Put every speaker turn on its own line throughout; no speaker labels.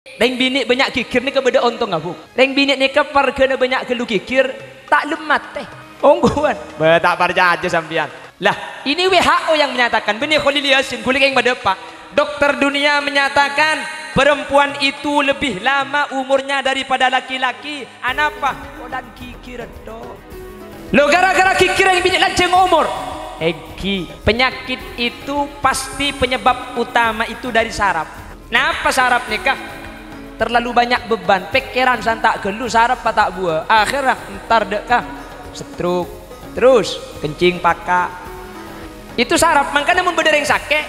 Reng bini banyak kikir ni kepada ontong abu. Reng bini ni kepar kena banyak kelu kikir tak lemat teh. Ongguan. Tak parja aja sampian. Lah, ini WHO yang menyatakan, benih Khalil Yasin kulik yang pada Pak. Dokter dunia menyatakan perempuan itu lebih lama umurnya daripada laki-laki. Anapa? Kodan kikir dok. Lo gara-gara kikir yang bini lanceng umur. Egi, penyakit itu pasti penyebab utama itu dari saraf. Nah, apa saraf nikah? Terlalu banyak beban, pikiran santak gelu saraf patak buah. Akhirnya entar dekah stroke, terus kencing pakak. Itu saraf, makanya membedereng sakit.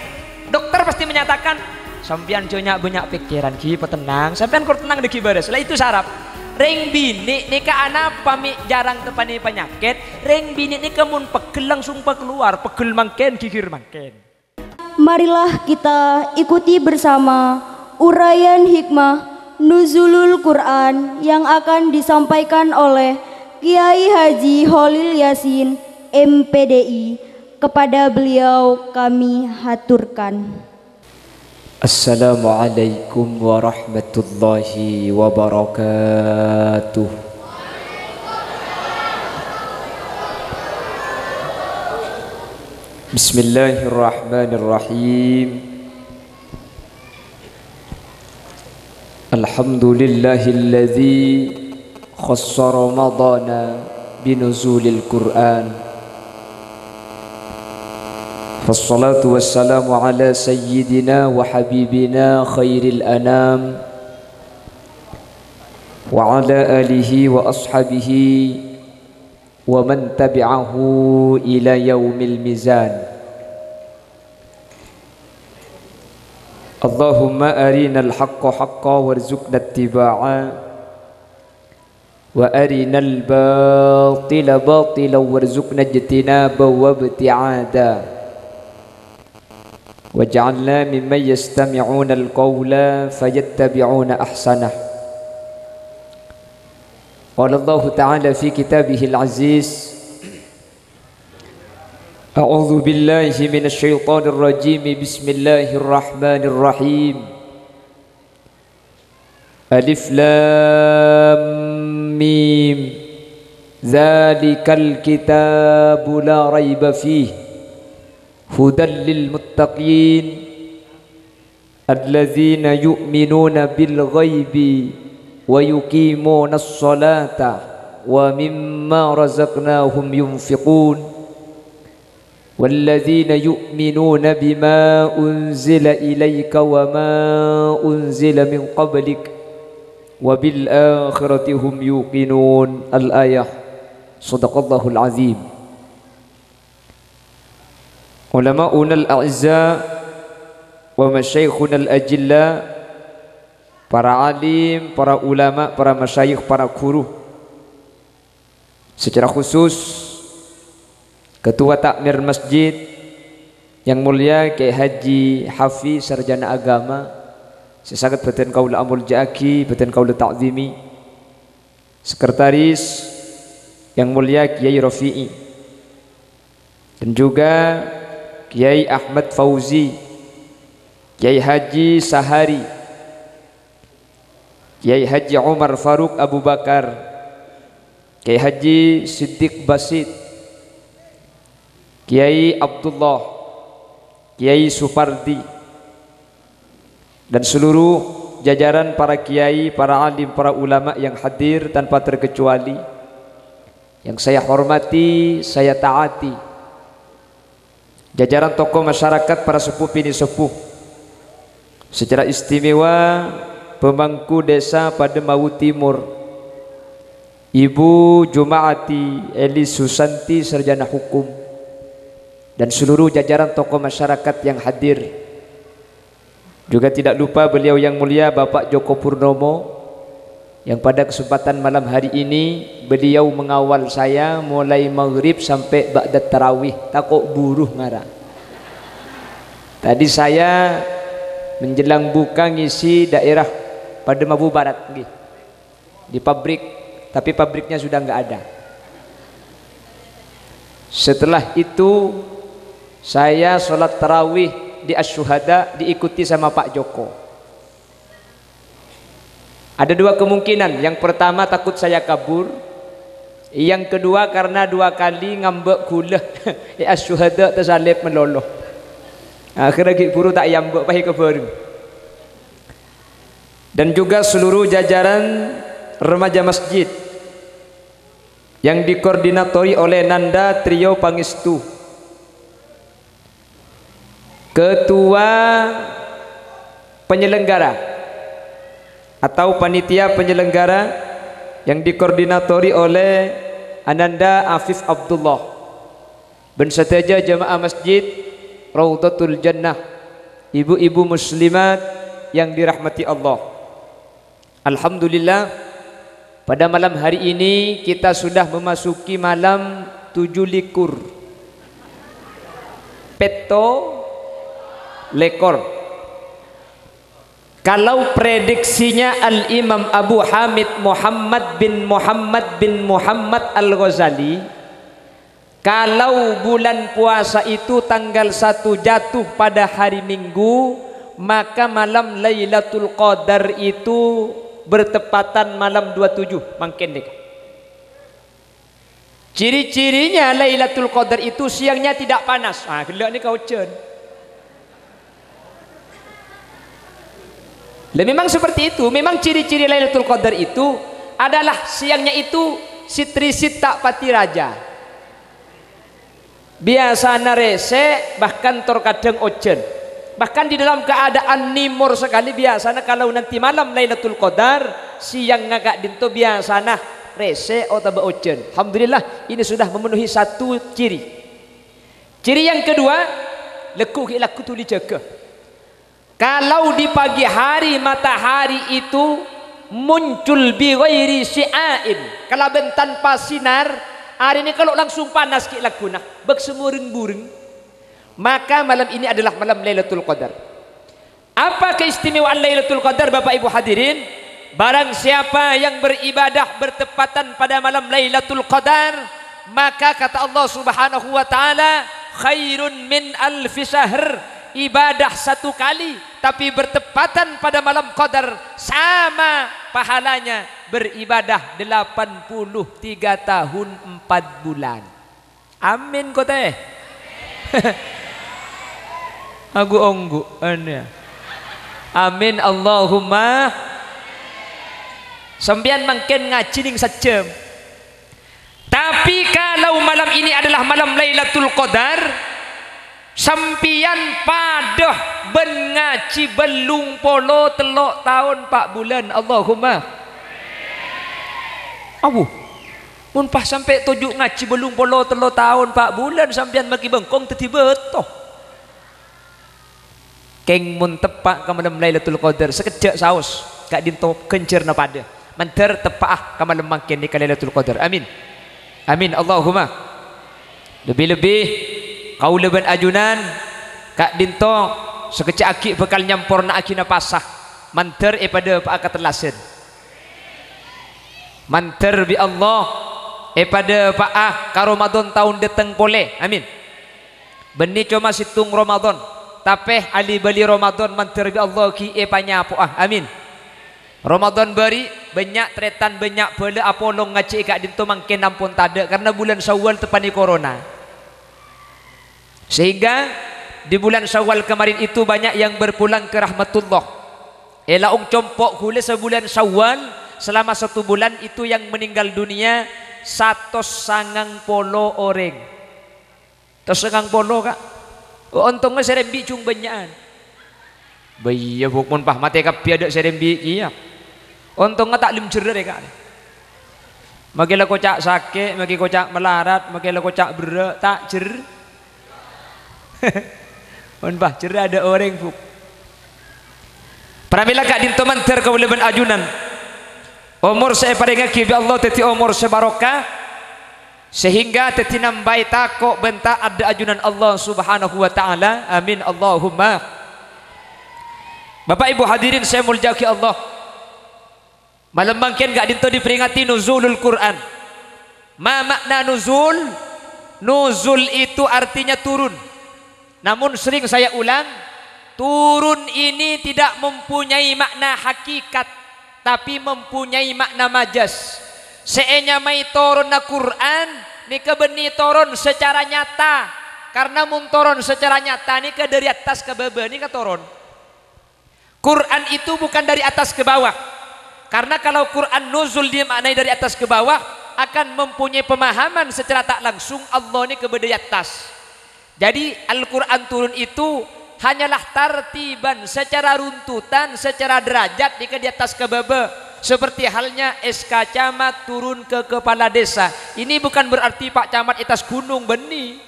Dokter pasti menyatakan sampean banyak pikiran ki petenang, sampean kur tenang deki baris. Lah itu saraf. Reng bini nikah anak pami jarang tepani penyakit. Reng bini nikah mun pegel langsung keluar, pegel mangken kikir mangken.
Marilah kita ikuti bersama uraian hikmah Nuzulul Quran yang akan disampaikan oleh Kiai Haji Khalil Yasin MPDI. Kepada beliau kami haturkan.
Assalamualaikum warahmatullahi wabarakatuh. Bismillahirrahmanirrahim. Alhamdulillahilladzi khassa Ramadana binuzulil Quran. Wassalatu wassalamu ala sayyidina wa habibina khairil anam wa ala alihi wa ashabihi wa man tabi'ahu ila yaumil mizan. Allahumma arinal haqqa haqqa warzuqna ittiba'a wa arinal batila batila warzuqna ijtinaba wa ibti'ada. وَجَعَلْنَا مِمَّنْ يَسْتَمِعُونَ الْقَوْلَ فَيَتَّبِعُونَ أَحْسَنَهُ. قال الله تعالى في كتابه العزيز: أعوذ بالله من الشيطان الرجيم بسم الله الرحمن الرحيم. ألف لام ميم ذلك الكتاب لا ريب فيه هدى للمتقين الذين يؤمنون بالغيب ويقيمون الصلاة ومما رزقناهم ينفقون والذين يؤمنون بما أنزل إليك وما أنزل من قبلك وبالآخرة هم يوقنون. الآية. صدق الله العظيم. Ulama'una al-a'izza wa masyayikhuna al-ajilla, para alim, para ulama, para masyayikh, para guru, secara khusus Ketua Takmir Masjid yang mulia Kiai Haji Hafiz Sarjana Agama, sesagat batin kaula amul ja'aki, batin kaula ta'zimi, sekretaris yang mulia Kiai Rafi'i, dan juga Kiai Ahmad Fauzi, Kiai Haji Sahari, Kiai Haji Umar Faruk Abu Bakar, Kiai Haji Siddiq Basit, Kiai Abdullah, Kiai Supardi, dan seluruh jajaran para kiai, para alim, para ulama yang hadir tanpa terkecuali, yang saya hormati, saya taati, jajaran tokoh masyarakat, para sepuh bini sepuh, secara istimewa pemangku desa Pademawu Timur, Ibu Jumaati Eli Susanti Sarjana Hukum, dan seluruh jajaran tokoh masyarakat yang hadir. Juga tidak lupa beliau yang mulia Bapak Joko Purnomo, yang pada kesempatan malam hari ini beliau mengawal saya mulai maghrib sampai ba'da tarawih, takut buruh marah. Tadi saya menjelang buka ngisi daerah Pademawu Barat di pabrik, tapi pabriknya sudah nggak ada. Setelah itu saya sholat tarawih di Asy-Syuhada diikuti sama Pak Joko. Ada dua kemungkinan. Yang pertama takut saya kabur. Yang kedua karena 2 kali ngambek gula. Asyuhada tersalib meloloh. Akhirnya guru tak yambek pahi kebaring. Dan juga seluruh jajaran remaja masjid yang dikoordinatori oleh Nanda Trio Pangestu, ketua penyelenggara atau panitia penyelenggara yang dikoordinatori oleh Ananda Afif Abdullah, berserta jemaah masjid Raudhatul Jannah, ibu-ibu muslimat yang dirahmati Allah. Alhamdulillah, pada malam hari ini kita sudah memasuki malam 7 likur peto lekor. Kalau prediksinya Al-Imam Abu Hamid Muhammad bin Muhammad Al-Ghazali, kalau bulan puasa itu tanggal 1 jatuh pada hari Minggu, maka malam Lailatul Qadar itu bertepatan malam 27 mungkin dek. Ciri-cirinya Lailatul Qadar itu siangnya tidak panas. Gelak ni kau cen. Memang seperti itu. Memang ciri-ciri Lailatul Qadar itu adalah siangnya itu sitrisit tak pati raja. Biasanya rese, bahkan terkadang ojen. Bahkan di dalam keadaan nimur sekali biasanya kalau nanti malam Lailatul Qadar siang ngagak dinto biasanya rese atau ojen. Alhamdulillah ini sudah memenuhi satu ciri. Ciri yang kedua, lekuk ilaku tuli jaga. Kalau di pagi hari matahari itu muncul bi ghairi syi'ain, kalau tanpa sinar, hari ini kalau langsung panas ki lakuna, bek semureng-bureng, maka malam ini adalah malam Lailatul Qadar. Apa keistimewaan Lailatul Qadar Bapak Ibu hadirin? Barang siapa yang beribadah bertepatan pada malam Lailatul Qadar, maka kata Allah Subhanahu wa taala, khairun min alfi syahr. Ibadah 1 kali tapi bertepatan pada malam Qadar sama pahalanya beribadah 83 tahun 4 bulan. Amin kau teh. Aku onggu ane. Amin Allahumma. Sembian mungkin ngaji ning sejam. Tapi kalau malam ini adalah malam Lailatul Qadar, sampian padah ben ngaji belung polo 3 tahun 4 bulan. Allahumma. Abu mun pas sampai tujuh ngaji belum polo 3 tahun 4 bulan sampian maki bengkong teti betoh. Keng mun tepak ke malam Lailatul Qadar sekejap saus kak dinto kencerna pada menter tepak ke malam makin di Lailatul Qadar. Amin. Amin Allahumma. Lebih-lebih kau leban ajunan kak dinto sekecak aki bekal nyampor na aki na pasah manter pada pak akatelasen manter bi Allah pada pak ka Ramadan tahun datang boleh. Amin. Beni cuma situng Ramadan tapi ali bali Ramadan manter bi Allah ki panyapo amin. Ramadan bari banyak tretan banyak bela apolong ngaci kak dinto mangkin ampun tada karena bulan Syawal tepani corona. Sehingga di bulan Syawal kemarin itu banyak yang berpulang ke rahmatullah. Elaung compok hule sebulan Syawal selama 1 bulan itu yang meninggal dunia 190 orang. 190 kak. Untungnya serembi cung banyakan. Bayya bukmun pah mati kapi ada serembi iya. Untungnya tak lim cerah kak. Makilah kocak sakit, maki kocak melarat, makilah kocak berak tak cer. Bah cerah ada orang buk. Pramila kak dinto manter kawuleban ajunan. Umur saya pada ngaki bi Allah teti umur sebarokah sehingga teti nambai takok bentak ada ajunan Allah Subhanahu wa taala. Amin Allahumma. Bapak Ibu hadirin saya muljaki Allah. Malam mangkin gak dinto diperingati nuzulul Quran. Ma makna nuzul? Nuzul itu artinya turun. Namun sering saya ulang, turun ini tidak mempunyai makna hakikat,
tapi mempunyai makna majas. Seenya mai turun na Quran nika beni turun secara nyata, karena mun turun secara nyata nika dari atas ke bawah nika turun. Quran itu bukan dari atas ke bawah, karena kalau Quran nuzul dimaknai dari atas ke bawah akan mempunyai pemahaman secara tak langsung Allah ini ke dari atas. Jadi Al-Quran turun itu hanyalah tartiban, secara runtutan, secara derajat di atas ke bawah. Seperti halnya SK Camat turun ke kepala desa. Ini bukan berarti Pak Camat atas gunung beni.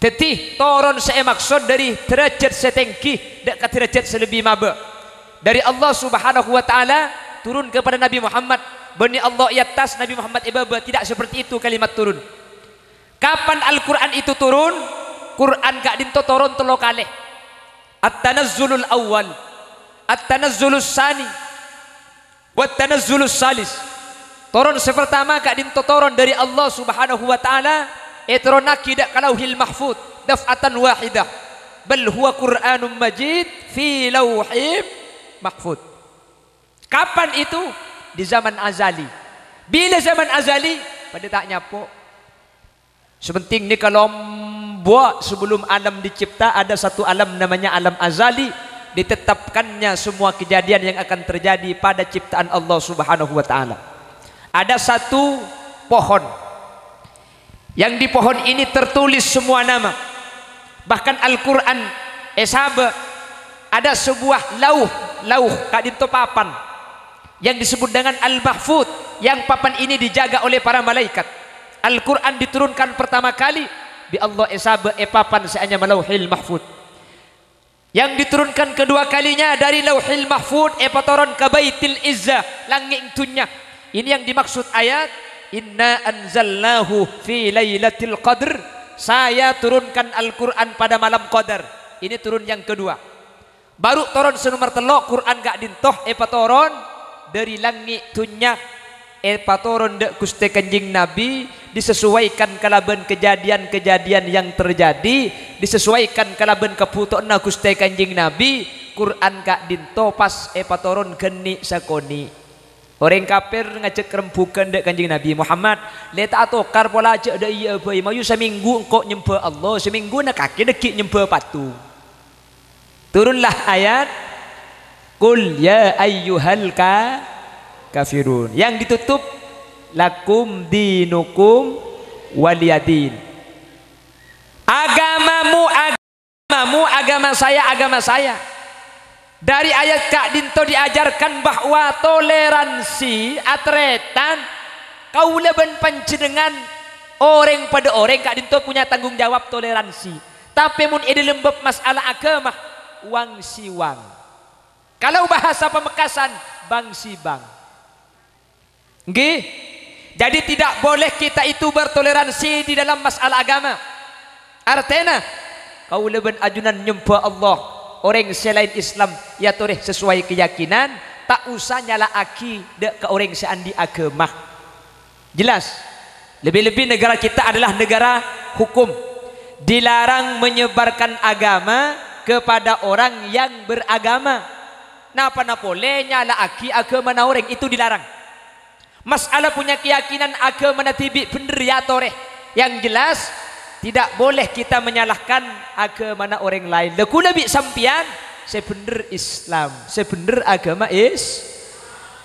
Tetih turun saya maksud dari derajat setengki dekat derajat selebih maba. Dari Allah Subhanahu wa taala turun kepada Nabi Muhammad. Bani Allah i atas, Nabi Muhammad ibaba. Tidak seperti itu kalimat turun. Kapan Al-Quran itu turun? Quran gak dinto turun telo kalih. At-tanazzulul awal, at-tanazzulus sani, wat-tanazzulus salis. Turun sepertama gak dinto turun dari Allah Subhanahu wa taala, turunaki dak kalauhil mahfud daf'atan wahidah. Bal huwa Qur'anum Majid fi lauhim mahfud. Kapan itu? Di zaman azali. Bila zaman azali? Pada tak nyapo. Sepenting ni kalau buat sebelum alam dicipta ada satu alam namanya alam azali, ditetapkannya semua kejadian yang akan terjadi pada ciptaan Allah Subhanahu wa taala. Ada satu pohon. Yang di pohon ini tertulis semua nama. Bahkan Al-Qur'an ada sebuah lauh kak dinto papan yang disebut dengan Al-Mahfud, yang papan ini dijaga oleh para malaikat. Al-Quran diturunkan pertama kali di Allah papan seanya Lauhil Mahfud. Yang diturunkan kedua kalinya dari Lauhil Mahfud patoron ke Baitil Izzah, langit dunya. Ini yang dimaksud ayat Inna anzalnahu fi lailatul qadr. Saya turunkan Al-Quran pada malam qadar. Ini turun yang kedua. Baru turun senomor telok Quran gak dintoh patoron dari langit dunya patoron dek Gusti Kanjeng Nabi, disesuaikan kalaban kejadian-kejadian yang terjadi, disesuaikan kalaban keputusan Gusti Kanjeng Nabi. Quran kak dinto pas patoron geni sakoni. Orang kafir ngajak rembukan dek Kanjeng Nabi Muhammad, leta atokar pola aja ada iya bayi mayu seminggu engkau nyembah Allah, seminggu nak kaki dekik nyembah patung. Turunlah ayat Qul ya ayyuhal kafirun, yang ditutup lakum dinukum waliyadin. Agamamu agama saya. Dari ayat kak dinto diajarkan bahwa toleransi atretan kaulaban panjenengan orang pada orang kak dinto punya tanggung jawab toleransi. Tapi mun ide lembab masalah agama wang si wang. Kalau bahasa Pamekasan bang si bang. Nggih. Jadi tidak boleh kita itu bertoleransi di dalam masalah agama. Artinya kau leben ajunan nyembah Allah orang selain Islam ya toreh sesuai keyakinan, tak usah nyala aki dek ke orang seandi agama. Jelas. Lebih-lebih negara kita adalah negara hukum. Dilarang menyebarkan agama kepada orang yang beragama. Napa boleh nyala aki agama na orang itu dilarang. Masalah punya keyakinan agama tibi bener ya toreh. Yang jelas tidak boleh kita menyalahkan agama orang lain. Leku nabi sampian sebener Islam, sebener agama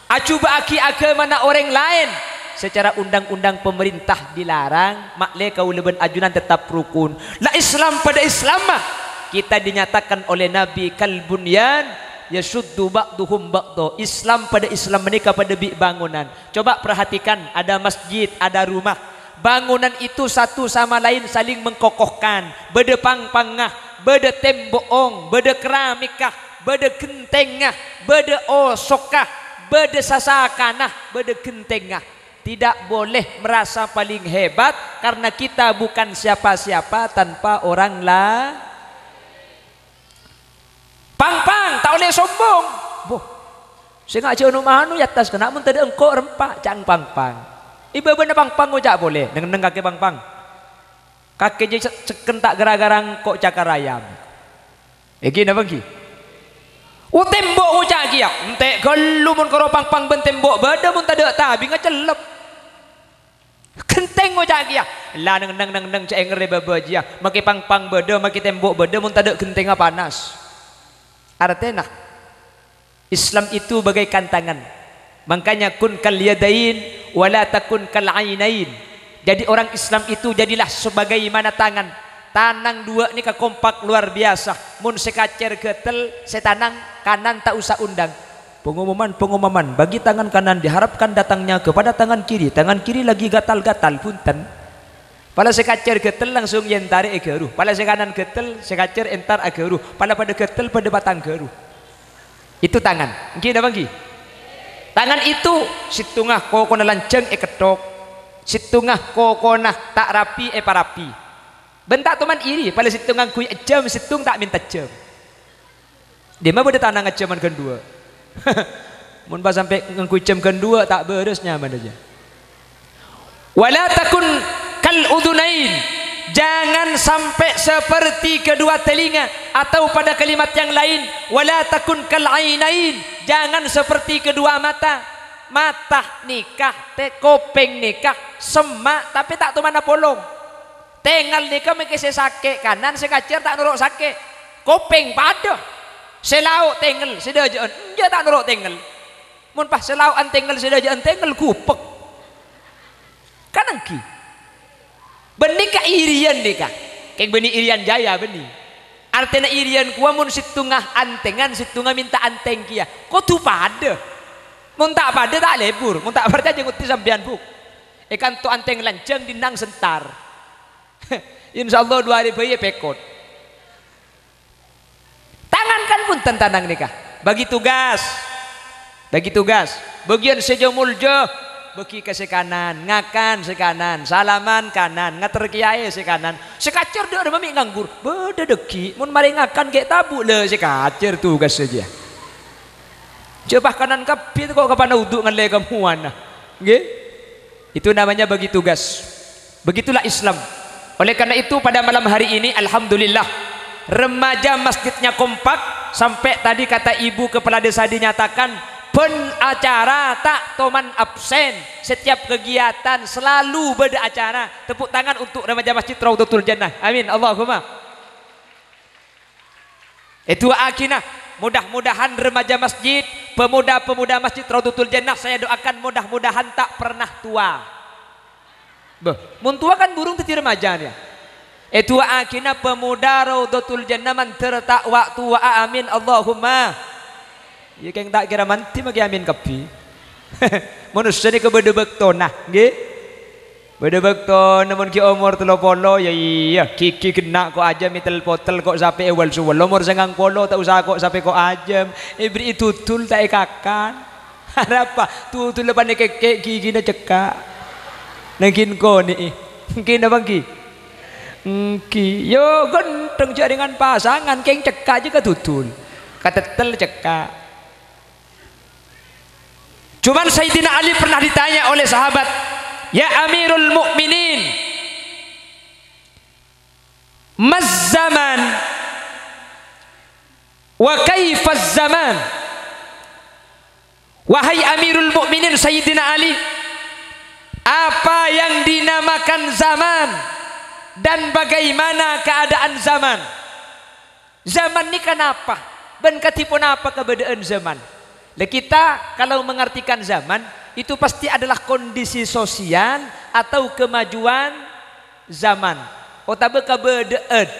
acuba aki agama orang lain secara undang-undang pemerintah dilarang. Makle kau leben ajunan tetap rukun. La Islam pada Islam mah kita dinyatakan oleh Nabi kalbunyan yasuddu ba'duhum ba'do. Islam pada Islam menikah pada bangunan. Coba perhatikan, ada masjid, ada rumah. Bangunan itu satu sama lain saling mengkokohkan. Beda pang-pangah, beda temboong, beda keramikah, beda gentengah, beda osokah, beda sasakanah, beda gentengah. Tidak boleh merasa paling hebat karena kita bukan siapa-siapa tanpa orang lah. Pang-pang, tak boleh sombong. Boh, saya ngajak rumah ya atas kena mun tadi engkau rempah cang pang-pang. Iba bener pang-pang ngajak boleh. Neng kaki pang-pang. Kaki je ceken tak gara-gara kok cakar ayam. Egi napa ki? tembok ucak kia entek gelu mun karo pang-pang ben tembok beda mun tak ada tabi ngacelep kenteng ucak kia lah neng cek ngere baba dia make pang-pang beda make tembok beda mun tak ada genteng panas artinya Islam itu bagaikan tangan makanya kun kal yadain wala takun kal ainain jadi orang Islam itu jadilah sebagaimana tangan tanang dua ni kompak luar biasa mun sekacer getel setanang kanan tak usah undang pengumuman bagi tangan kanan diharapkan datangnya kepada tangan kiri lagi gatal-gatal punten pala sekacer getel langsung yen tarik egeru pala sekanan getel sekacer entar ageru pala pada getel pada batang geru itu tangan nggih napa nggih tangan itu situngah kokona lanceng ketok situngah kokona tak rapi parapi bentak teman iri pada situngan kui jam situng tak minta jam dia mah beda tanang jaman kedua mun pas sampai ngangkui jam kedua tak beres nyaman aja wala takun kal udunain jangan sampai seperti kedua telinga atau pada kalimat yang lain wala takun kal ainain jangan seperti kedua mata nikah te kopeng nikah semak tapi tak tumana polong tengal nikah mengkese sake kanan sekacer tak nuruk sake kopeng pada selau tengel sedajaan dia tak nuruk tengel mun pas selau an tengel sedajaan tengel kupek kanan ki benih ka irian nikah kayak benih irian jaya benih artinya irian kuah mun situngah antengan situngah minta anteng kia kok tu pada mun tak pada tak lebur mun tak percaya jenguti sampean buk ikan tu anteng lanceng dinang sentar insyaallah 2 hari bayi pekot tangan kan pun tanang nikah bagi tugas bagian sejomul jo bagi ke sekanan ngakan sekanan salaman kanan ngater kiai sekanan sekacer dia ada mami nganggur beda deki mun mari ngakan kayak tabu le sekacer tugas saja coba kanan kapit kok kapan uduk ngan le kamuan nggih itu namanya bagi tugas begitulah Islam. Oleh karena itu pada malam hari ini alhamdulillah remaja masjidnya kompak sampai tadi kata ibu kepala desa dinyatakan pen acara tak toman absen setiap kegiatan selalu beda acara tepuk tangan untuk remaja masjid Raudhatul Jannah amin Allahumma itu akhirnya mudah-mudahan remaja masjid pemuda-pemuda masjid Raudhatul Jannah saya doakan mudah-mudahan tak pernah tua mun tua kan burung teti remajanya itu akhirnya pemuda Raudhatul Jannah man tertak waktu wa amin Allahumma ya keng tak kira manti magi amin kapi manusia ni kebeda bektona nggih beda bektona mun ki umur 30 ya iya kiki kena kok aja mitel potel kok sampai awal suwel umur 90 tak usah kok sampai kok aja ibri tutul tak ikakan apa tutul lepan kek gigi na cekak nangkin ko ni mungkin apa ki yo genteng jaringan pasangan keng cekak juga tutul katetel cekak cuman Sayyidina Ali pernah ditanya oleh sahabat ya Amirul Mukminin maz zaman wa kaifaz zaman wahai Amirul Mukminin Sayyidina Ali apa yang dinamakan zaman dan bagaimana keadaan zaman ini kenapa ben katipun apa keberadaan zaman kita kalau mengartikan zaman itu pasti adalah kondisi sosial atau kemajuan zaman otabe keberadaan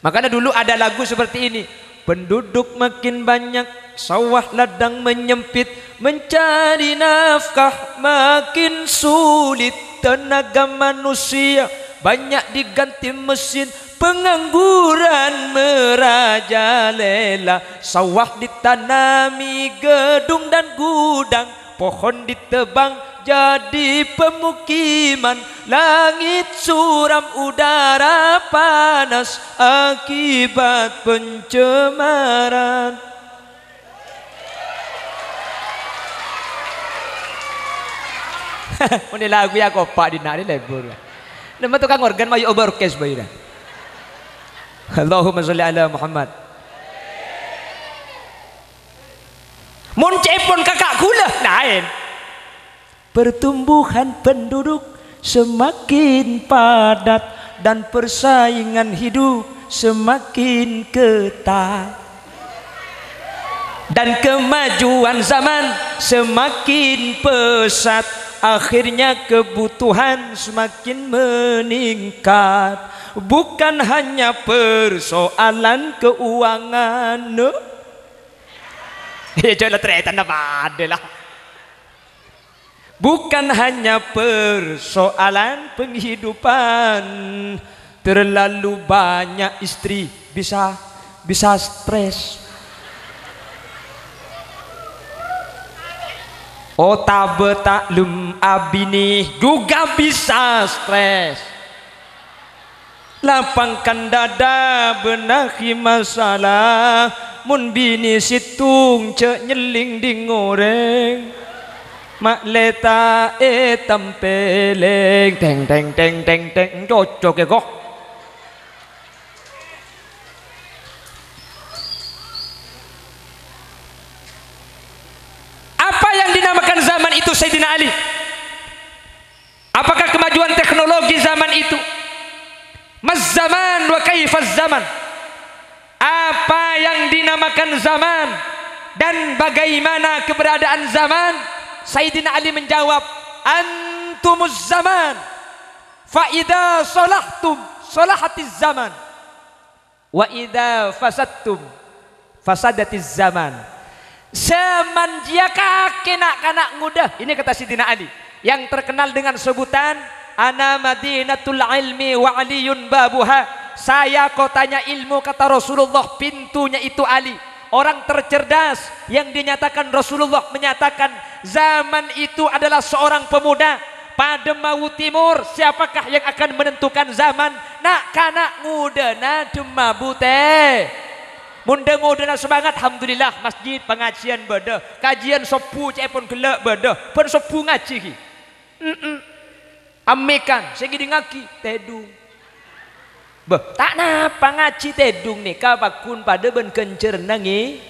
makanya dulu ada lagu seperti ini penduduk makin banyak sawah ladang menyempit mencari nafkah makin sulit tenaga manusia banyak diganti mesin pengangguran merajalela sawah ditanami gedung dan gudang pohon ditebang jadi pemukiman langit suram udara panas akibat pencemaran ini lagu ya kopak di nari lebur nama tukang organ mayu oberkes bayar Allahumma sholli ala Muhammad Muncepon kakak gula lain. Pertumbuhan penduduk semakin padat dan persaingan hidup semakin ketat. Dan kemajuan zaman semakin pesat, akhirnya kebutuhan semakin meningkat. Bukan hanya persoalan keuangan. Ya jangan ternyata ada lah. Bukan hanya persoalan penghidupan. Terlalu banyak istri bisa stres. Otabe taklum abini juga bisa stres. Lapangkan dada benahi masalah. Mun bini situng cek nyeling di ngoreng. Mak leta tempeleng teng teng teng teng teng cocok ya kok. Apa yang dinamakan zaman itu Sayyidina Ali? Apakah kemajuan teknologi zaman itu? Maz zaman wa kaifaz zaman? Apa yang dinamakan zaman dan bagaimana keberadaan zaman? Sayyidina Ali menjawab, antumuz zaman fa idza salahtum salahatiz zaman wa idza fasadtum fasadatiz zaman. Semenjak kanak-kanak muda, ini kata Sayyidina Ali yang terkenal dengan sebutan ana madinatul ilmi wa aliyun babuha. Saya kotanya ilmu, kata Rasulullah, pintunya itu Ali. Orang tercerdas yang dinyatakan Rasulullah menyatakan zaman itu adalah seorang pemuda pada mau timur. Siapakah yang akan menentukan zaman? Nak kanak muda na demabu teh. Muda-muda semangat, alhamdulillah masjid pengajian beda, kajian sopu cepon gelak beda, pun sopu ngaji ki. Amekan segini ngaki tedung. Tak napa ngaji tedung nih kapakun pada ben kencer nangi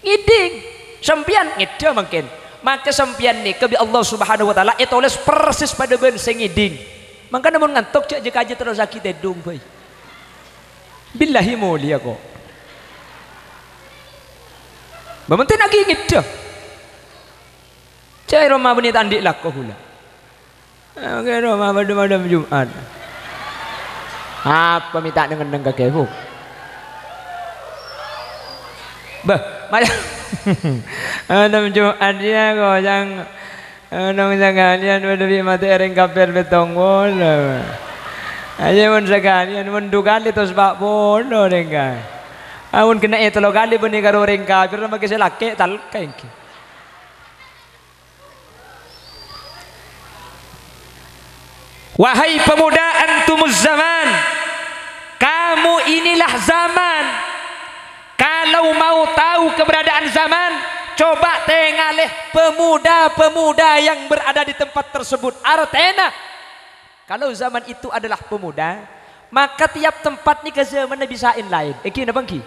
ngiding sempian ngida mungkin maka sempian nih kebi Allah Subhanahu wa taala itu oleh persis pada ben sengiding maka namun ngantuk cek jika aja terus sakit tedung boy billahi mulia kok mementin lagi ngida cai Roma bunyi tandik lah kok hula oke Roma pada Jumat. Apa minta dengan kekefu? Bah, macam ada Jumat dia kau yang nong sekalian berdiri mati ering kapel betong bola. Aja mun sekalian mun dua kali terus bak bola dengan. Amun kena itu lo kali benih karo ring kapel nama kisah laki talkai. Wahai pemuda antumuz zaman, kamu inilah zaman. Kalau mau tahu keberadaan zaman, coba tengalih pemuda-pemuda yang berada di tempat tersebut. Artena, kalau zaman itu adalah pemuda, maka tiap tempat ni ke zaman bisain lain. Iki na bangki.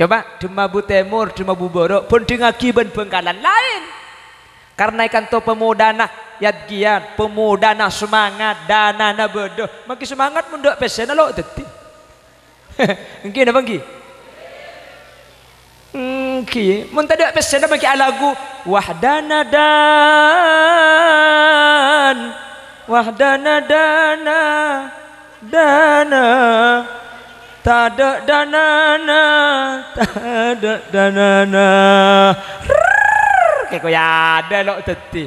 Coba Demabu Timur, Demabu Borok, pun dengaki ben Bengkalan lain. Karena ikan to pemuda nah yadgian, pemuda nah semangat, dana nah bodoh. Makin semangat munduk pesen lo teti. Mungkin apa lagi? Mungkin, mun tak ada pesen apa lagi lagu wahdana dana tada danana. Kau ya ada lo teti.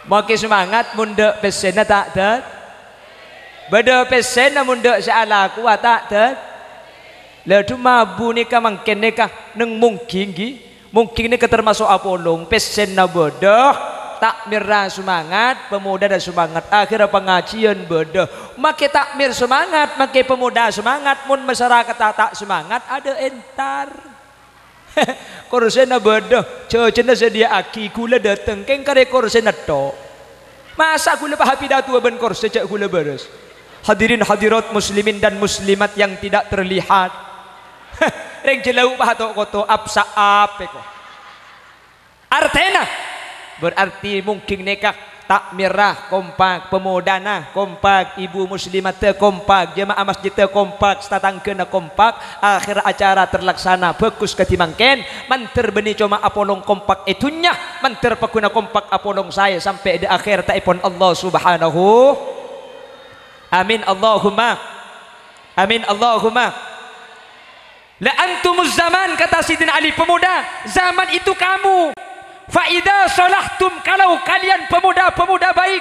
Makin semangat munduk pesena tak tet. Beda pesena munduk salah kuat tak tet. Lalu mabu ni kah mungkin ni kah neng mungkin ni termasuk apolong pesena bodoh takmir semangat pemuda dan semangat akhirnya pengajian bodoh. Makin takmir semangat makin pemuda semangat mun masyarakat tak semangat ada entar. Korsena bodoh cecena sedia aki gula dateng keng kare korsena tok masa gula paham pidato ben korse cek gula beres. Hadirin hadirat muslimin dan muslimat yang tidak terlihat reng jelau pahato koto apsa ape ko. Artena berarti mungkin nekah tak mirah kompak, pemuda nah kompak, ibu muslimat kompak, jemaah masjid kompak, statangkeuna kompak, akhir acara terlaksana bagus ketimangken, manter beni cuma apolong kompak itunya, manter pakuna kompak apolong saya sampai di akhir taipun Allah subhanahu. Amin Allahumma. Amin Allahumma. La antumuz zaman, kata Sidina Ali, pemuda zaman itu kamu. Faida solahtum, kalau kalian pemuda-pemuda baik,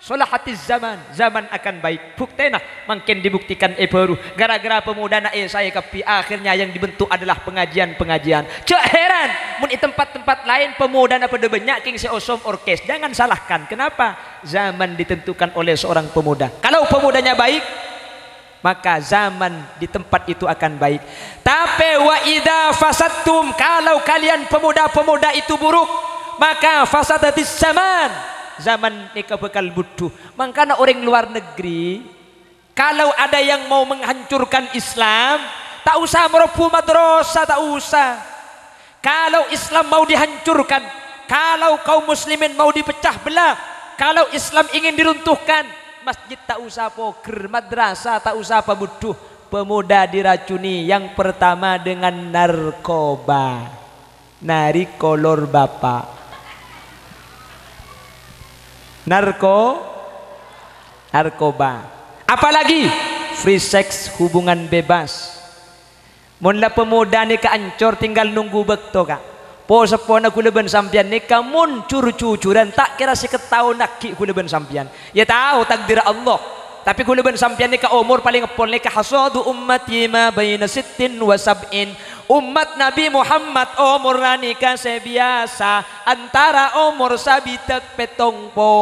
solahatiz zaman, zaman akan baik. Buktena makin dibuktikan baru gara-gara pemuda na saya kapi akhirnya yang dibentuk adalah pengajian-pengajian. Cek heran mun di tempat-tempat lain pemuda na pada banyak king seosom orkes. Jangan salahkan, kenapa? Zaman ditentukan oleh seorang pemuda. Kalau pemudanya baik, maka zaman di tempat itu akan baik. Tapi wa idza fasadtum, kalau kalian pemuda-pemuda itu buruk, maka fasadatis zaman, zaman nikah bekal butuh. Makanya orang luar negeri kalau ada yang mau menghancurkan Islam, tak usah meroboh madrasah, tak usah. Kalau Islam mau dihancurkan, kalau kaum muslimin mau dipecah belah, kalau Islam ingin diruntuhkan, masjid tak usah poker, madrasah tak usah apa butuh. Pemuda diracuni yang pertama dengan narkoba, nari kolor bapak, narkoba, apalagi free sex, hubungan bebas. Mula pemuda ni keancor tinggal nunggu bekto kak. Po sepona kuleban sampian ni kamun curu-cucuran tak kira seket tahun nak kuleban sampian. Ya tahu takdir Allah. Tapi kuleban sampian ni ka umur paling ngepon ni ka hasadu ummati ma baina sittin wa sab'in. Umat Nabi Muhammad umur nikah sebiasa antara umur sabitek petongpo.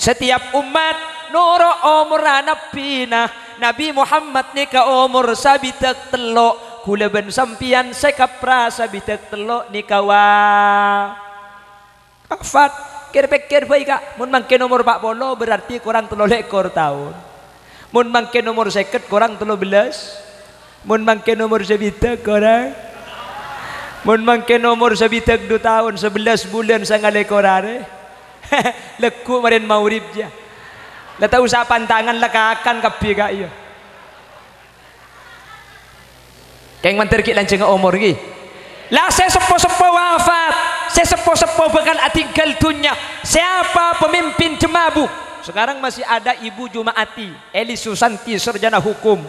Setiap umat nuro umur napina. Nabi Muhammad nikah umur sabitek telok. Kuleban sampian sekapra sabitek telok nikah wa afat. Kira-kira baik kak, mun mangke nomor 40 berarti kurang 3 ekor tahun. Mun mangke nomor 50 kurang 13. Mun mangke nomor 7 kurang. Mun mangke nomor 7 2 tahun 11 bulan sangat ekor are. Leku marin maurib ja. La tahu sa pantangan la kakan kapi kak iyo. Keng manter ki lanceng umur ki. Lah saya sepo-sepo wafat, saya sepo-sepo bakal tinggal dunia. Siapa pemimpin Jemabu? Sekarang masih ada Ibu Jumaati, Eli Susanti, sarjana hukum.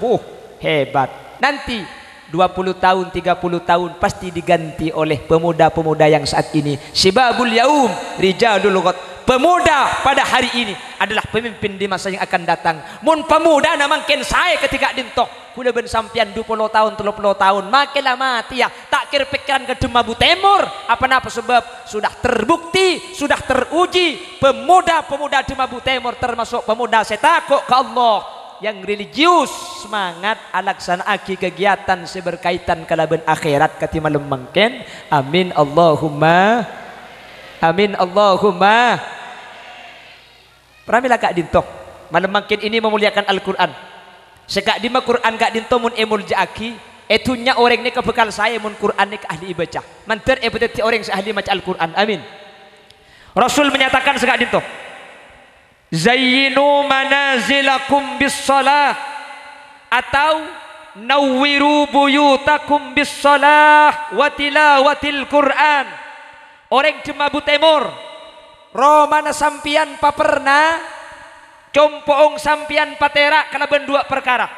Hebat. Nanti 20 tahun, 30 tahun pasti diganti oleh pemuda-pemuda yang saat ini. Sibabul yaum, rijalul ghad. Pemuda pada hari ini adalah pemimpin di masa yang akan datang. Mun pemuda na mangken saya ketika dintok kuda ben sampian 20 tahun 30 tahun makinlah mati ya tak kira pikiran ke Jemabu Timur apa sebab sudah terbukti sudah teruji pemuda-pemuda Jemabu Timur termasuk pemuda setakut ke Allah yang religius semangat alaksanaaki kegiatan seberkaitan kalaban akhirat kati malam mangken. Amin Allahumma amin Allahumma. Pramila kak dintok malam mangkin ini memuliakan Al-Quran. Sekak di Quran kak dinto mun emul jaaki etunya orang ni kebekal saya mun Quran ni ke ahli baca manter beteti orang ahli baca Al-Quran. Amin. Rasul menyatakan sekak dinto zayyinu manazilakum bis salah atau nawwiru buyutakum bis salah wa tilawatil Quran. Orang Jemabu Timur Romana sampian paperna compoong sampian patera kalaban dua perkara.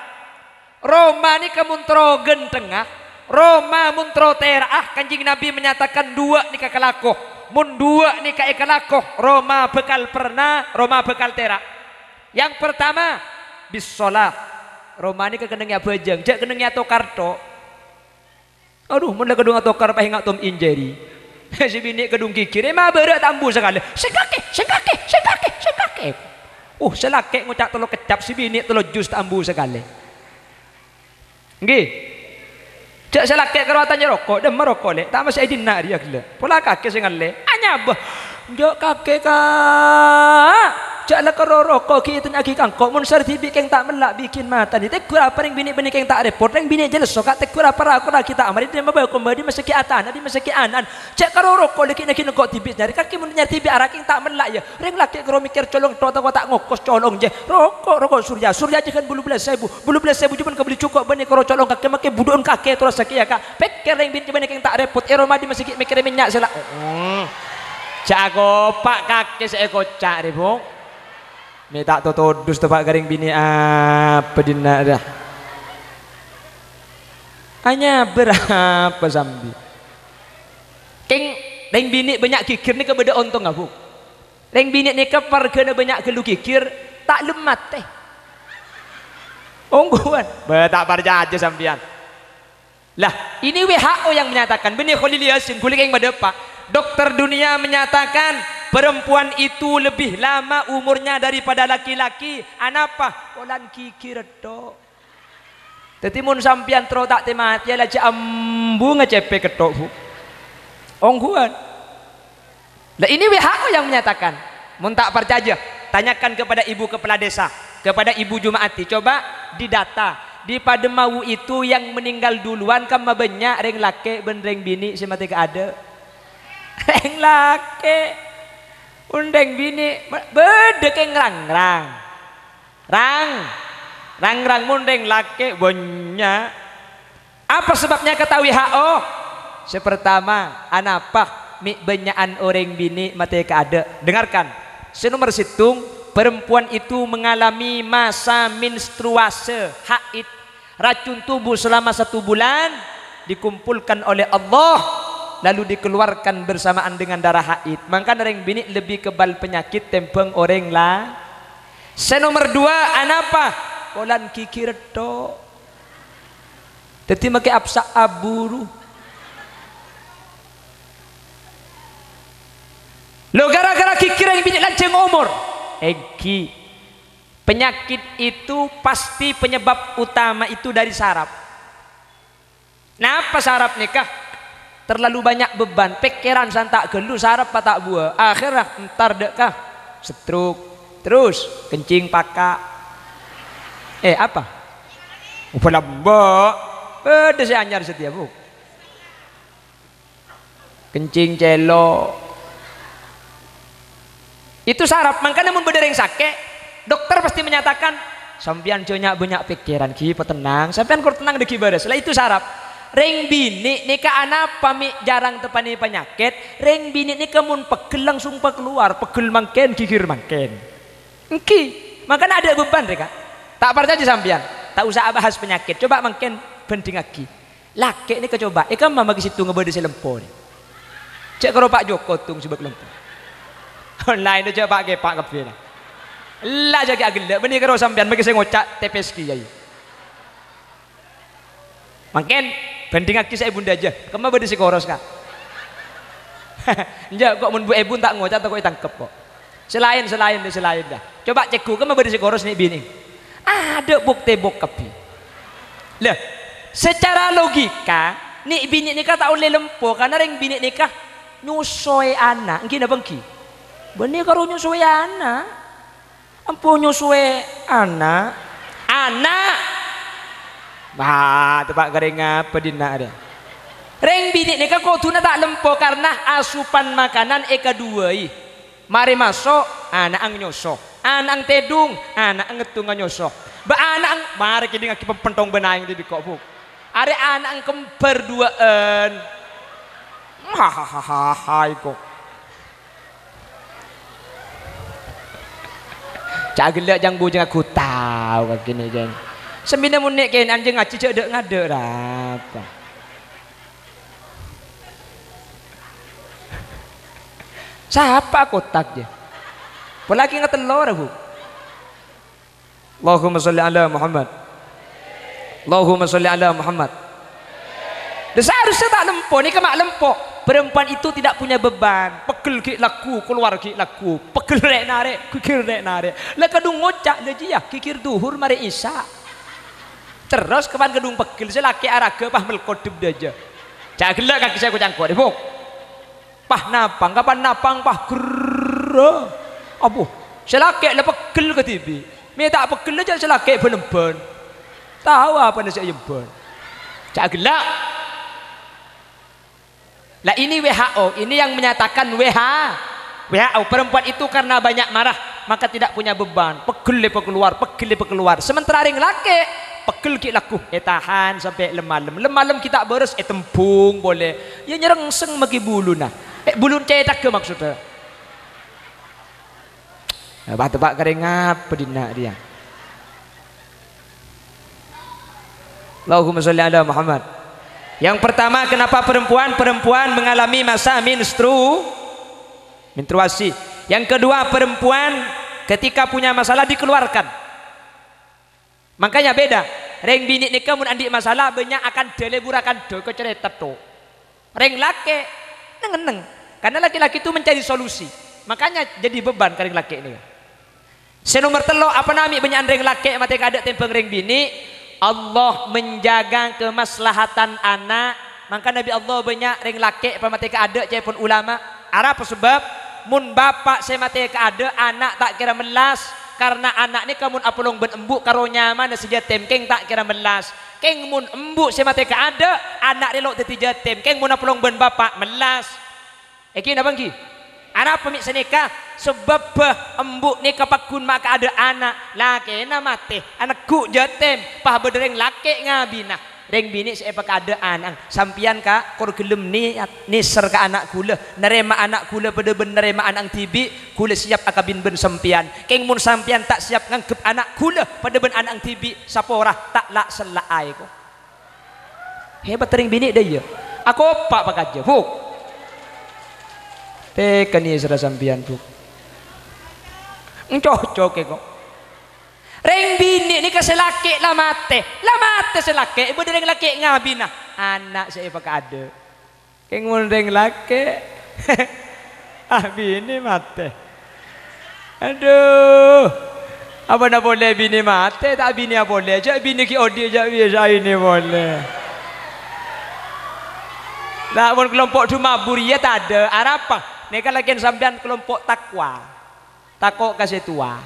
Roma ni kemuntro gentengah, Roma muntro teraah. Kanjing Nabi menyatakan dua ni kakalakoh, mun dua ni kakalakoh. Roma bekal perna, Roma bekal tera. Yang pertama bisolah. Roma ni kekenengnya bejeng, jak kenengnya to karto. Aduh, mun kedung atau karpa hingga tom injeri. Si bini kedung kikir, emang berat tambu sekali. Sekake. Selake ngucap telo kecap si bini telo jus tambu sekali. Nggih. Cak selake kerawatannya rokok, dem merokok lek. Tak masih idin nak dia gila. Pola kake sing ngale. Anyabah. Njok kake kak. Jaklah kororoko kita lagi kangkok mun sertibi keng tak melak bikin mata ni tegur apa ring bini keng tak report ring bini jelas sok tegur apa aku nak kita amari dia mabai kembali masaki atan di masaki anan cek kororoko lagi kok tibis dari kaki mun nyari tibi arah keng tak melak ya ring laki kero mikir colong to tak ngokos colong je rokok surya je kan bulu belas sebu cuma kebeli cukup bani kero colong kaki make budon kaki terus sakit ya kak pikir ring bini keng tak report eroma di masaki mikir minyak sela jago pak kaki saya kocak ribu ni tak todus tepak garing bini apa dina dah hanya berapa zambi keng reng bini banyak kikir ni kepada ontong aku reng bini ni kepar kena banyak kelu kikir tak lemat teh ongguan tak parja aja sampian lah ini WHO yang menyatakan benih Khalil Yasin kulik yang berdepak dokter dunia menyatakan perempuan itu lebih lama umurnya daripada laki-laki. Anapa? Polan kikir tok. Dadi mun sampean tro tak temati ala ambu ngecepe ketok bu. Ongguan. Lah ini WHO yang menyatakan. Mun tak percaya, tanyakan kepada ibu kepala desa, kepada ibu Jumaati. Coba didata. Di Pademau itu yang meninggal duluan kan banyak reng laki ben reng bini semati ke ada. Reng laki undang bini bedekeng rang mundeng laki bonya apa sebabnya kata WHO sepertama anapa mi benyaan orang bini mati keada dengarkan senomor situng perempuan itu mengalami masa menstruase haid racun tubuh selama 1 bulan dikumpulkan oleh Allah lalu dikeluarkan bersamaan dengan darah haid maka orang bini lebih kebal penyakit tempeng orang lah senomor 2 anapa polan kikir to jadi make apsa aburu lo gara-gara kikir yang bini lanceng umur eki penyakit itu pasti penyebab utama itu dari saraf kenapa saraf nikah terlalu banyak beban pikiran santak gelu sarap patak buah akhirnya entar dekkah stroke terus kencing pakak apa upalambok ada saya anyar setiap bu kencing celo itu sarap makanya mun bedereng sakit dokter pasti menyatakan sampean banyak pikiran ki tenang sampean kur tenang deki baris lah itu sarap reng bini nika anapa mi jarang tepani penyakit reng bini nika mun pegel langsung keluar pegel mangken kikir mangken engki makanya ada beban reka tak percaya sampean tak usah bahas penyakit coba mangken banding lagi laki ini coba ikan mama ke situ ngebede selempo cek kalau Pak Joko tung sebab lempo online aja Pak kepil lah jaga agel benih kalau sampean bagi saya ngocak TPS kiai mangken banding lagi saya bunda aja kemana berde si koros kak enggak kok mun bu ibu tak ngocak atau kok tangkep kok selain dah coba cekku kemana berde si koros nih bini ada bukti bokap lah secara logika nih bini nikah tak oleh lempo karena ring bini nikah nyusoi anak gini bangki benih karo nyusoi anak ampuh nyusoi anak bah, tepak garing apa dina ada. Reng bini ni kau tuna tak lempo karena asupan makanan eka dua i. Mari masuk anak ang nyoso, anak ang tedung, anak ang ngetung nyoso. Ba anak ang mari kini ngaki pentong benang di kok bu. Are anak ang kembar duaan. Hahaha iko. Cagelak jang bu jang aku tahu kini jang. Sembilan munik kain anjing ngaji cedek ngade apa? Siapa kotak je? Pelaki ngetelor aku. Allahumma sholli ala Muhammad. Allahumma sholli ala Muhammad. Seharusnya tak lempo ni kemak lempo. Perempuan itu tidak punya beban. Pegel ki laku keluar ki laku. Pegel rek narik, kikir rek narik. Lah kadung ngocak le dia kikir duhur mari isya. Terus kapan gedung pegel selaki araga pah melkodep aja. Cak gelak kaki saya kucangkut deh, Buk. Pah napang kapan napang pah gerra. Abuh, Selakek lah pegel ke TV. Me tak pegel aja selakek ben-ben. Tahu apa nasi ayam ben. Cak gelak. Lah ini WHO, ini yang menyatakan WHO perempuan itu karena banyak marah maka tidak punya beban. Pegel keluar, pegel keluar. Sementara ring laki pegel ki laku tahan sampai lemalem kita beres tembung boleh. Ya nyerengseng magi bulu nah. Bulu cetak ke maksudnya. Tebak kering apa dina dia. Allahumma sholli ala Muhammad. Yang pertama, kenapa perempuan mengalami masa menstruasi. Yang kedua, perempuan ketika punya masalah dikeluarkan. Makanya beda. Reng bini nikah mun andi masalah banyak akan deleburakan do ke cerita to. Reng laki neng. Karena laki-laki itu mencari solusi. Makanya jadi beban ke reng laki ini. Senomor telo apa nami banyak reng laki mate kada tempeng reng bini. Allah menjaga kemaslahatan anak. Maka Nabi Allah banyak ring laki pamate ka ada cepon ulama. Apa sebab mun bapak semate ka ada anak tak kira melas karena anak ni kamun apolong ben embuk karo nyaman seja temkeng tak kira melas. Keng mun embuk semate ka ada anak relok teti jatem. Keng mun apolong ben bapak melas. Eki na bangki? Anak pemik senika sebab embuk ni kapakun maka ada anak laki na mate anakku jatem pah bedereng laki ngabina reng bini sepa keadaan sampian ka kor gelem ni ser ka anak kula nerema anak kula pada ben nerema anak tibi kula siap akabin ben sampian keng mun sampian tak siap ngangkep anak kula pada ben anak tibi saporah tak lak selaai ko hebat reng bini dia aku pak pakaje buk tekani sera sampian buk cocok kok reng bini ni keselaki lah mate selaki ibu reng laki ngabina anak saya pakai ada keng mun reng laki bini mate aduh apa nak boleh bini mate tak bini apa boleh je bini ki odi je biasa ini boleh lah mun kelompok Dumabur ya tak ada apa ni kan lagi sampean kelompok takwa takok kasih tua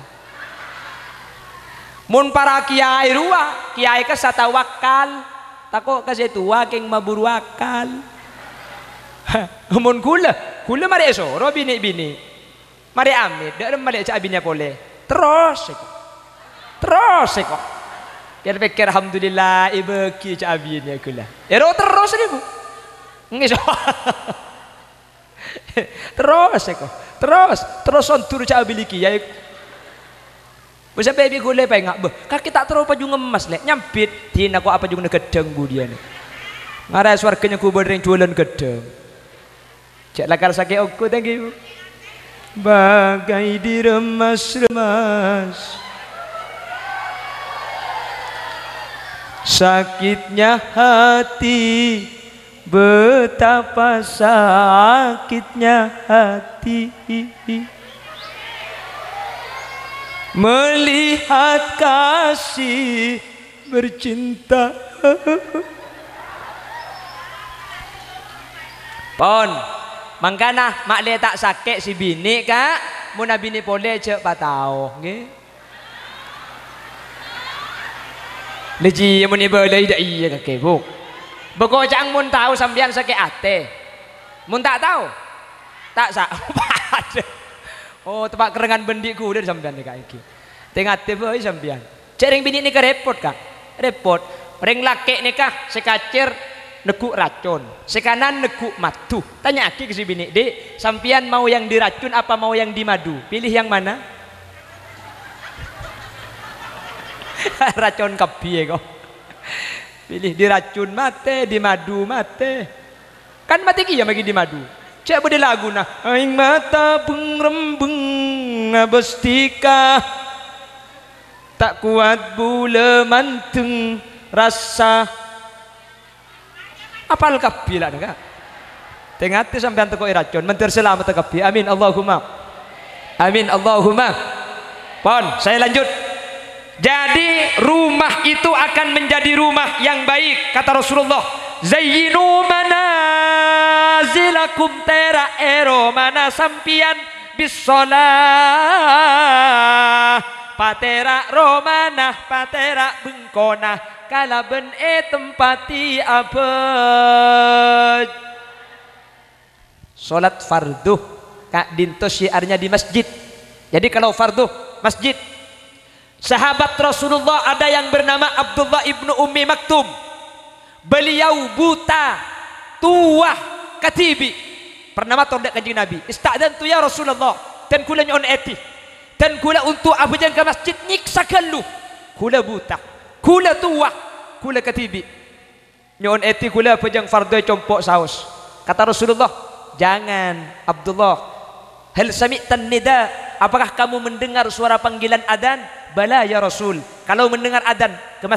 mun para kiai rua kiai ka satawakal takok kasih tua keng mabur wakal mun kula mari esoro bini mari amit dak mari cak bini boleh terus kok biar pikir alhamdulillah ibeki cak bini kula ero terus ni bu ngiso terus on tur cak biliki ya bisa baby gule pe ngak kaki tak terus paju ngemas lek nyampit tin aku apa juga gedeng bu dia ni ngaras warganya ku bereng jualan gedeng cek lakar sakit aku thank you bagai diremas-remas sakitnya hati betapa sakitnya hati melihat kasih bercinta pon mangkana mak le tak sakit si bini kak mun bini boleh cek patau nggih leji mun ibu le dak iya kakek buk bekocang mun tahu sampean sakit ate mun tak tahu tak sak oh tempat kerengan bendik ku udah sampean kak iki tengah tebe sampean cering bini ni ke repot kak repot reng laki nikah sekacir nekuk racun sekanan nekuk madu tanya aki ke si bini dek sampean mau yang diracun apa mau yang dimadu pilih yang mana racun kepiye kok pilih diracun mate dimadu mate kan mati kia bagi dimadu cek bede lagu nah aing mata pengrembeng abestika tak kuat bule manteng rasa apal kapi lah kak tengah tu sampai antuk racun mentir selamat kapi amin Allahumma pon saya lanjut. Jadi rumah itu akan menjadi rumah yang baik kata Rasulullah zayyinu manazilakum tera ero mana sampian bisolah patera romanah patera bengkonah kalaben tempati abad. Salat fardu kak dinto syiarnya di masjid. Jadi kalau fardu masjid. Sahabat Rasulullah ada yang bernama Abdullah ibnu Ummi Maktum. Beliau buta, tua, katibi. Pernah matur dak kanjeng Nabi. Ista'dantu ya Rasulullah. Dan kula nyon eti. Dan kula untuk abujang ke masjid nyiksa kelu. Kula buta, kula tua, kula katibi. Nyon eti kula abujang fardu compok saus. Kata Rasulullah, jangan Abdullah. Hal sami'tan nida? Apakah kamu mendengar suara panggilan adzan? Bala ya Rasul. Kalau mendengar adzan ke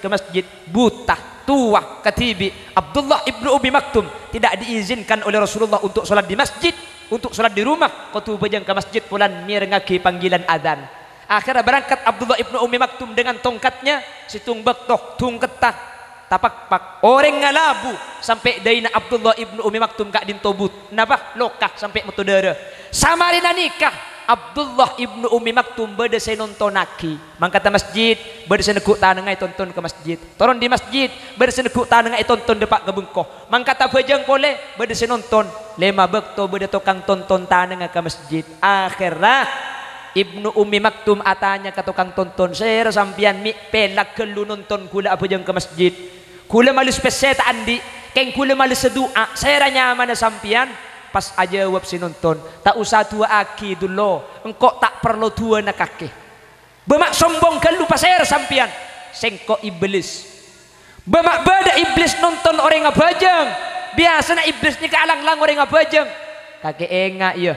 masjid, buta, tua, katibi. Abdullah ibnu Ummi Maktum tidak diizinkan oleh Rasulullah untuk sholat di masjid, untuk sholat di rumah. Kau tu bejang ke masjid pulan mirengaki panggilan adzan. Akhirnya berangkat Abdullah ibnu Ummi Maktum dengan tongkatnya, situng bektoh, tung ketah, tapak pak. Orang ngalabu sampai daina Abdullah ibnu Ummi Maktum kak dintobut. Napa? Lokah sampai metodere. Samarina nikah. Abdullah ibnu Ummi Maktum beda saya nonton naki. Mangkata masjid beda saya nekuk tanengai tonton ke masjid. Turun di masjid beda saya nekuk tanengai tonton depak ke bengkoh. Mangkata bejang pole beda saya nonton. Lema bekto beda tokang tonton tanengai ke masjid. Akhirnya ibnu Ummi Maktum atanya ke tukang tonton. Saya sampian mi pelak kelu nonton kula bejang ke masjid. Kula malus peseta andi. Keng kula malus sedua. Saya nyaman sampian. Pas aja wab sinonton tak usah tua aki dulu engkau tak perlu tua nak kaki bemak sombong kelu pasir sampian sengkok iblis bemak beda iblis nonton orang ngabajang biasa na iblis ni kaalang-lang orang ngabajang kakek enga iya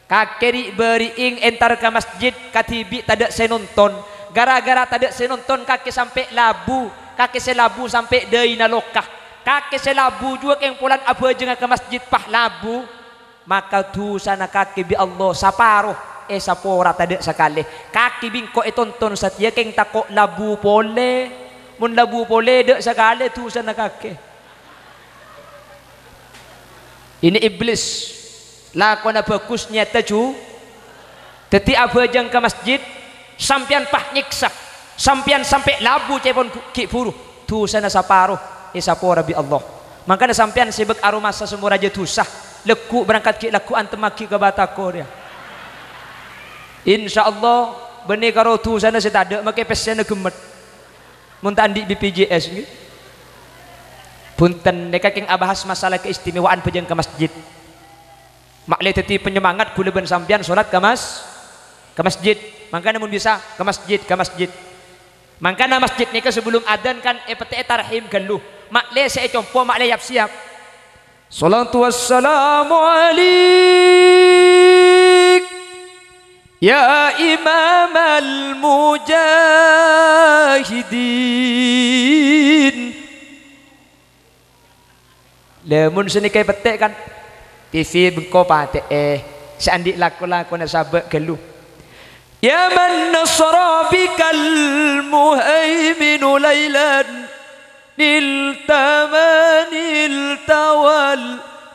kakek beri ing entar ke masjid katibi tadak senonton gara-gara tadak senonton kakek sampai labu kakek selabu sampai daina lokah kakek selabu juga yang pulang abu aja ke masjid pahlabu maka tu sana kakek bi Allah saparoh sapora tadi sekali kaki bingko tonton satia keng takok labu pole mun labu pole dek sekali tu sana kakek ini iblis lakona bagusnya taju teti abu aja ke masjid sampian pah nyiksa sampian sampai labu cepon ki puru tu sana saparoh sapora bi Allah makanya sampean sibuk aromasa semua raja tusah leku berangkat ki leku antem maki ke batako dia insyaallah benih karo tu sana saya tak ada make pesena gemet mun tandi BPJS gitu punten deka keng abahas masalah keistimewaan pejang ke masjid makle teti penyemangat kula ben sampean salat ke masjid makanya mun bisa ke masjid makanya masjid ni ke sebelum adzan kan epete tarhim geluh makle saya compo makle siap salatu wassalamu alaik ya imam al mujahidin lemun seni kay petek kan TV bengko pate seandik laku-laku na sabak geluh ya man nasara bikal muhaiminu laylan niltawal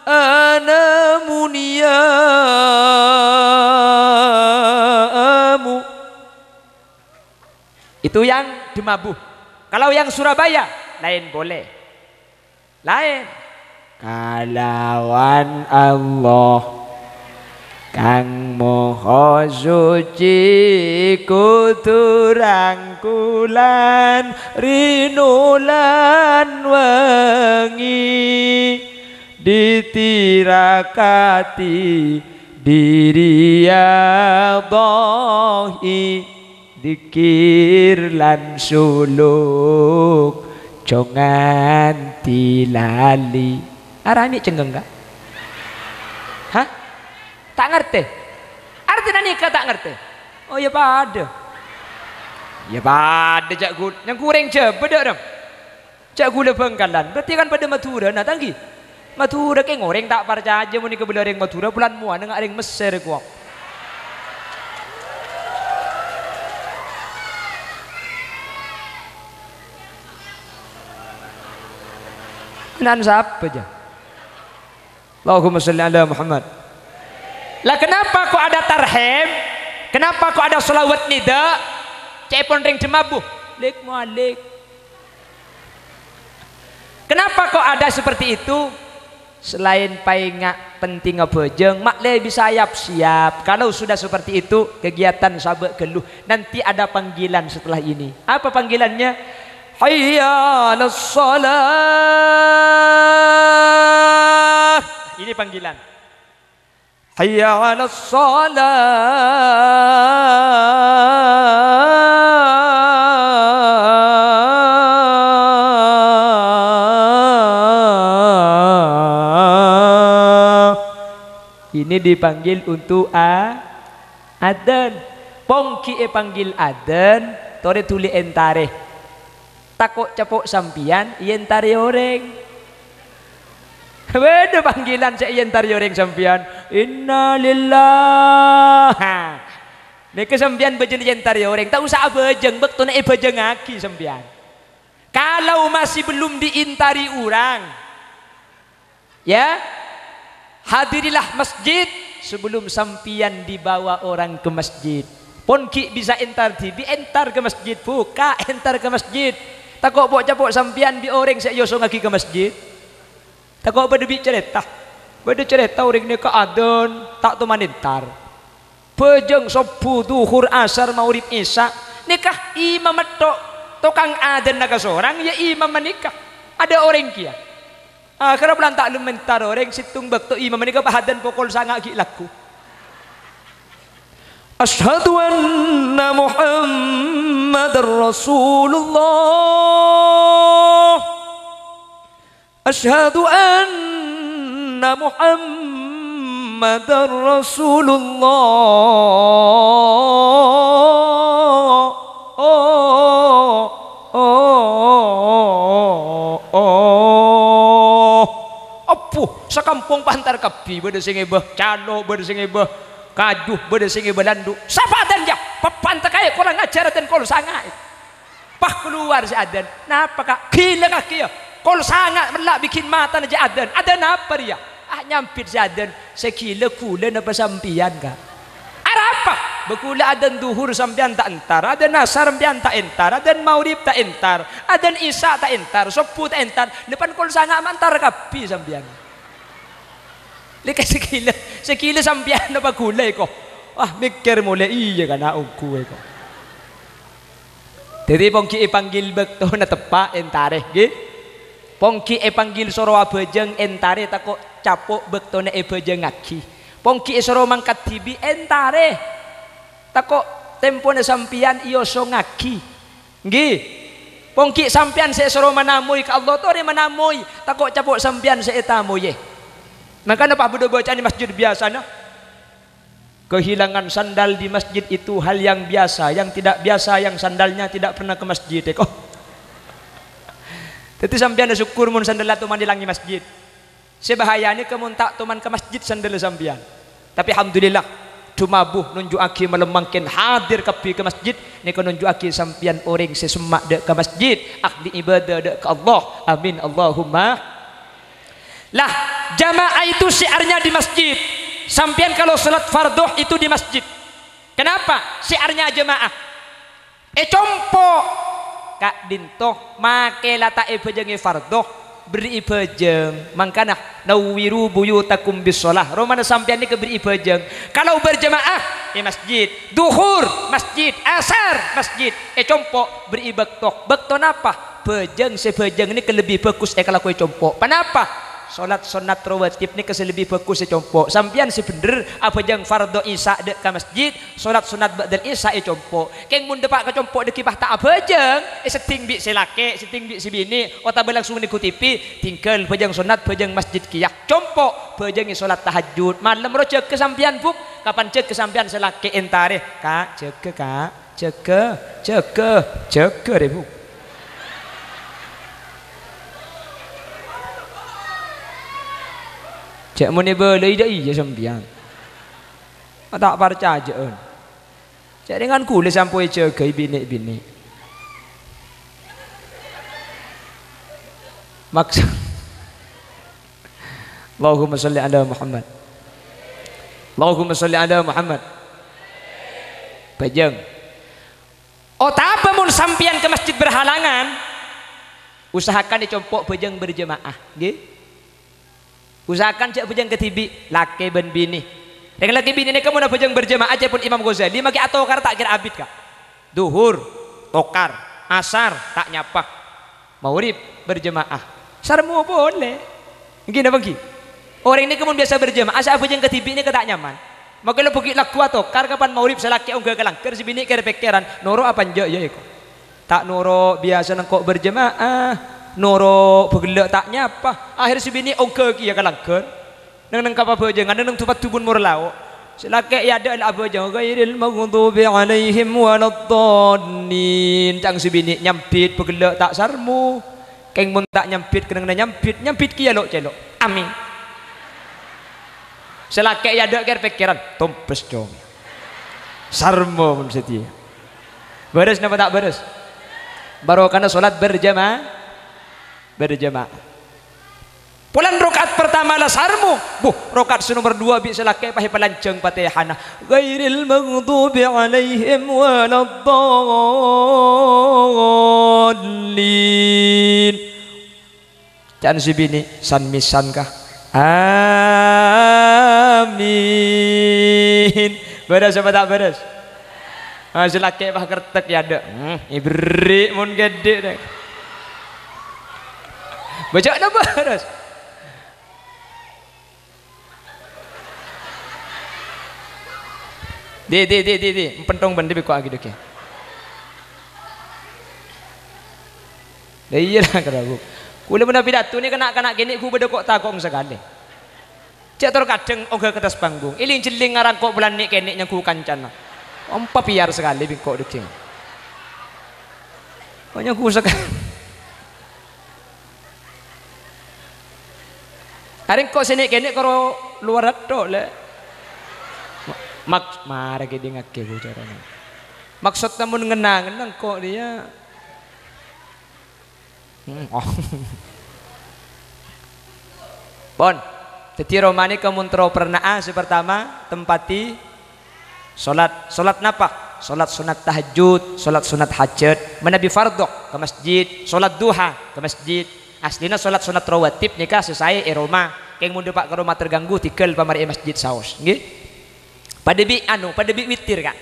anamuniyamu itu yang di Mabuh. Kalau yang Surabaya lain boleh lain kalawan Allah kang moho suci kuturang kulan rinulan wengi ditirakati diriyadhahi dikir lan suluk jongan tilali arami cenggeng gak? Hah? Tak ngerti? Artinya nikah tak ngerti? Oh ya pada cak gula yang kurang beda dong cak gula Bangkalan berarti kan pada Madura nah tanggi Madura kayak ngoreng tak percaya aja mau nikah bela orang Madura bulan muan dengan orang Mesir kuak nan siapa aja Allahumma sholli ala Muhammad Lah kenapa kok ada tarhim? Kenapa kok ada sholawat nida? Cek pon ring jemabuh. Lek mualik. Kenapa kok ada seperti itu? Selain paingak penting ngebojeng, mak le bisa siap. Kalau sudah seperti itu, kegiatan sabek geluh. Nanti ada panggilan setelah ini. Apa panggilannya? Hayya 'alas shalah. Ini panggilan. Hayya 'alas shalah. Ini dipanggil untuk adzan. Pongki panggil adzan, tore tuli entare. Takok capok sampian, entare orang. Beda panggilan saya entare orang sampian. Inna lillah. Nek sampian bejeng entare orang, tak usah bejeng, bekto nek bejeng aki sampian. Kalau masih belum diintari orang, ya, hadirilah masjid sebelum sampian dibawa orang ke masjid. Ponki bisa entar tibi entar ke masjid, buka entar ke masjid. Takok bok capok sampian bi orang saya yoso ngaki ke masjid. Takok berdebi cerita, orang ni ke adon tak tu manintar. Pejeng sopu duhur asar maurib isya nikah imam tok tukang adan naga seorang ya imam menikah. Ada orang kia. Karena pelan tak lementar orang situng bakto imam menikah pahadan pokol sangat laku. Asyhadu anna Muhammadar Rasulullah. Asyhadu anna Muhammadar Rasulullah. Sekampung pantar kapi beda sing ebah calo beda sing ebah kajuh beda sing ebah landu sapa adan ya pantar kaya kurang ajar dan kol sangat pah keluar si adan napa kak gila kaki ya kol sangat melak bikin mata aja adan apa dia nyampit si adan sekila kula napa sampian kak apa bekula adan duhur sampian tak entar adan nasar sampian tak entar adan maurib tak entar adan isya tak entar sopu tak entar depan kol sangat mantar kapi sampian. Lika sekila sampian na pagkulay ko. Mikir muli iya ka na ko. Jadi pongki ipanggil bekto na tepa entare. Pongki ipanggil soro abejeng entare tako capok bekto na ibejeng ngaki. Pongki soro mangkat tibi entare. Tako tempo na sampian iyo so ngaki. Pongki sampian sa soro manamoy ka Allah to rin manamoy. Tako capok sampian sa etamoy. Maka apa budak bacaan di masjid biasa nah? Kehilangan sandal di masjid itu hal yang biasa. Yang tidak biasa yang sandalnya tidak pernah ke masjid. Tapi sampian na syukur mun sandal tu mandilangi masjid. Sebahayanya kemun tak tuman ke masjid sandal sampian. Tapi alhamdulillah tumabuh nunjuk aki melemangkin hadir kapi ke masjid. Nika nunjuk aki sampian orang sesemak dek ke masjid. Akdi ibadah dek ke Allah. Amin Allahumma. Lah jamaah itu syiarnya di masjid. Sampian kalau salat farduh itu di masjid. Kenapa? Syiarnya jamaah. Compo kak dintoh make lata ibejeng farduh beri ibejeng. Mangkana nawiru buyutakum bisolah. Romana sampian ini beri ibejeng. Kalau berjamaah di masjid, duhur masjid, asar masjid. Compo beri bektoh. Bektoh apa? Bejeng sebejeng ini lebih bagus kalau kue compo. Kenapa? Solat sunat rawatib ni kasi lebih bagus si compo. Sampian si bener apa jang fardo isya dek ke masjid, solat sunat ba'dal isya compo. Keng mun depak ke compo dek kibah tak apa jang, seting bi si laki, seting bi si bini, otak langsung ngikuti tinggal pejang sunat pejang masjid kiyak compo, pejang solat tahajud. Malam ro cek kesampian buk, kapan cek kesampian si laki entare, kak cek deh buk. Cek muni boleh ida iya sampian. Tak percayaan. Cek dengan kule sampai jaga bini. Maksud Allahumma salli ala Muhammad. Allahumma sholli ala Muhammad. Bajeng. Oh tak apa mun sampian ke masjid berhalangan, usahakan dicompok bajeng berjemaah, nggih. Usahakan cek bajeng ketibi laki ben bini. Dengan laki bini ini kamu nak bajeng berjemaah aja pun Imam Ghazali maki atokar tak kira abid kak. Duhur, tokar, asar tak nyapa. Maghrib berjemaah. Sarmu boleh. Gini bagi. Orang ini kemudian biasa berjemaah, asa bajeng ketibi ini ketak nyaman. Maka lo pergi laku atokar kapan maghrib selaki ongga kelangker si bini kira pikiran noro apa njo ya iko. Tak noro biasa nengkok berjemaah, noro begelak tak nyapa. Akhir si bini ongga kia kelangker. Neng kapal bajeng, neng tupat tubun murlau. Selaki ya ada lah bajeng. Gairil maghdubi alaihim waladdallin. Cang si bini nyampit begelak tak sarmu. Keng mun tak nyampit kena nyampit kia lo celok. Amin. Selaki ya ada pikiran tompes dong. Sarmo mun setia. Beres napa tak beres? Baru karena salat berjamaah. Pulan rokaat pertama lah sarmu. Rokaat nomor 2 bi selaki pahe pelanceng Fatihana. Ghairil maghdubi alaihim waladdallin. Jangan si bini san misan kah? Amin. Beres apa tak beres? Selaki pah kertek ya ada. Ibrik mun gede deh. Baca dah beres. Di pentong bandi biko agi deke. Iya lah kerabu. Kula benda pidato ni kena gini ku beda kok takong sekali. Cek terkadang oga ke atas panggung. Iling jeling ngarang kok bulan ni kene yang ku kancana. Ompa piar sekali biko deke. Banyak ku sekali. Hari kok sini kene karo luar tok le. Mari kita ngake caranya. Maksud namun ngenang kok dia. Pon, jadi romani kemuntro pernah pertama tempati solat napa? Solat sunat tahajud, solat sunat hajat, menabi fardhu ke masjid, solat duha ke masjid. Aslina solat sunat rawatib nikah selesai Roma. Keng mundur pak ke rumah terganggu tikel pamari masjid saus. Nggih. Pada bi witir kak.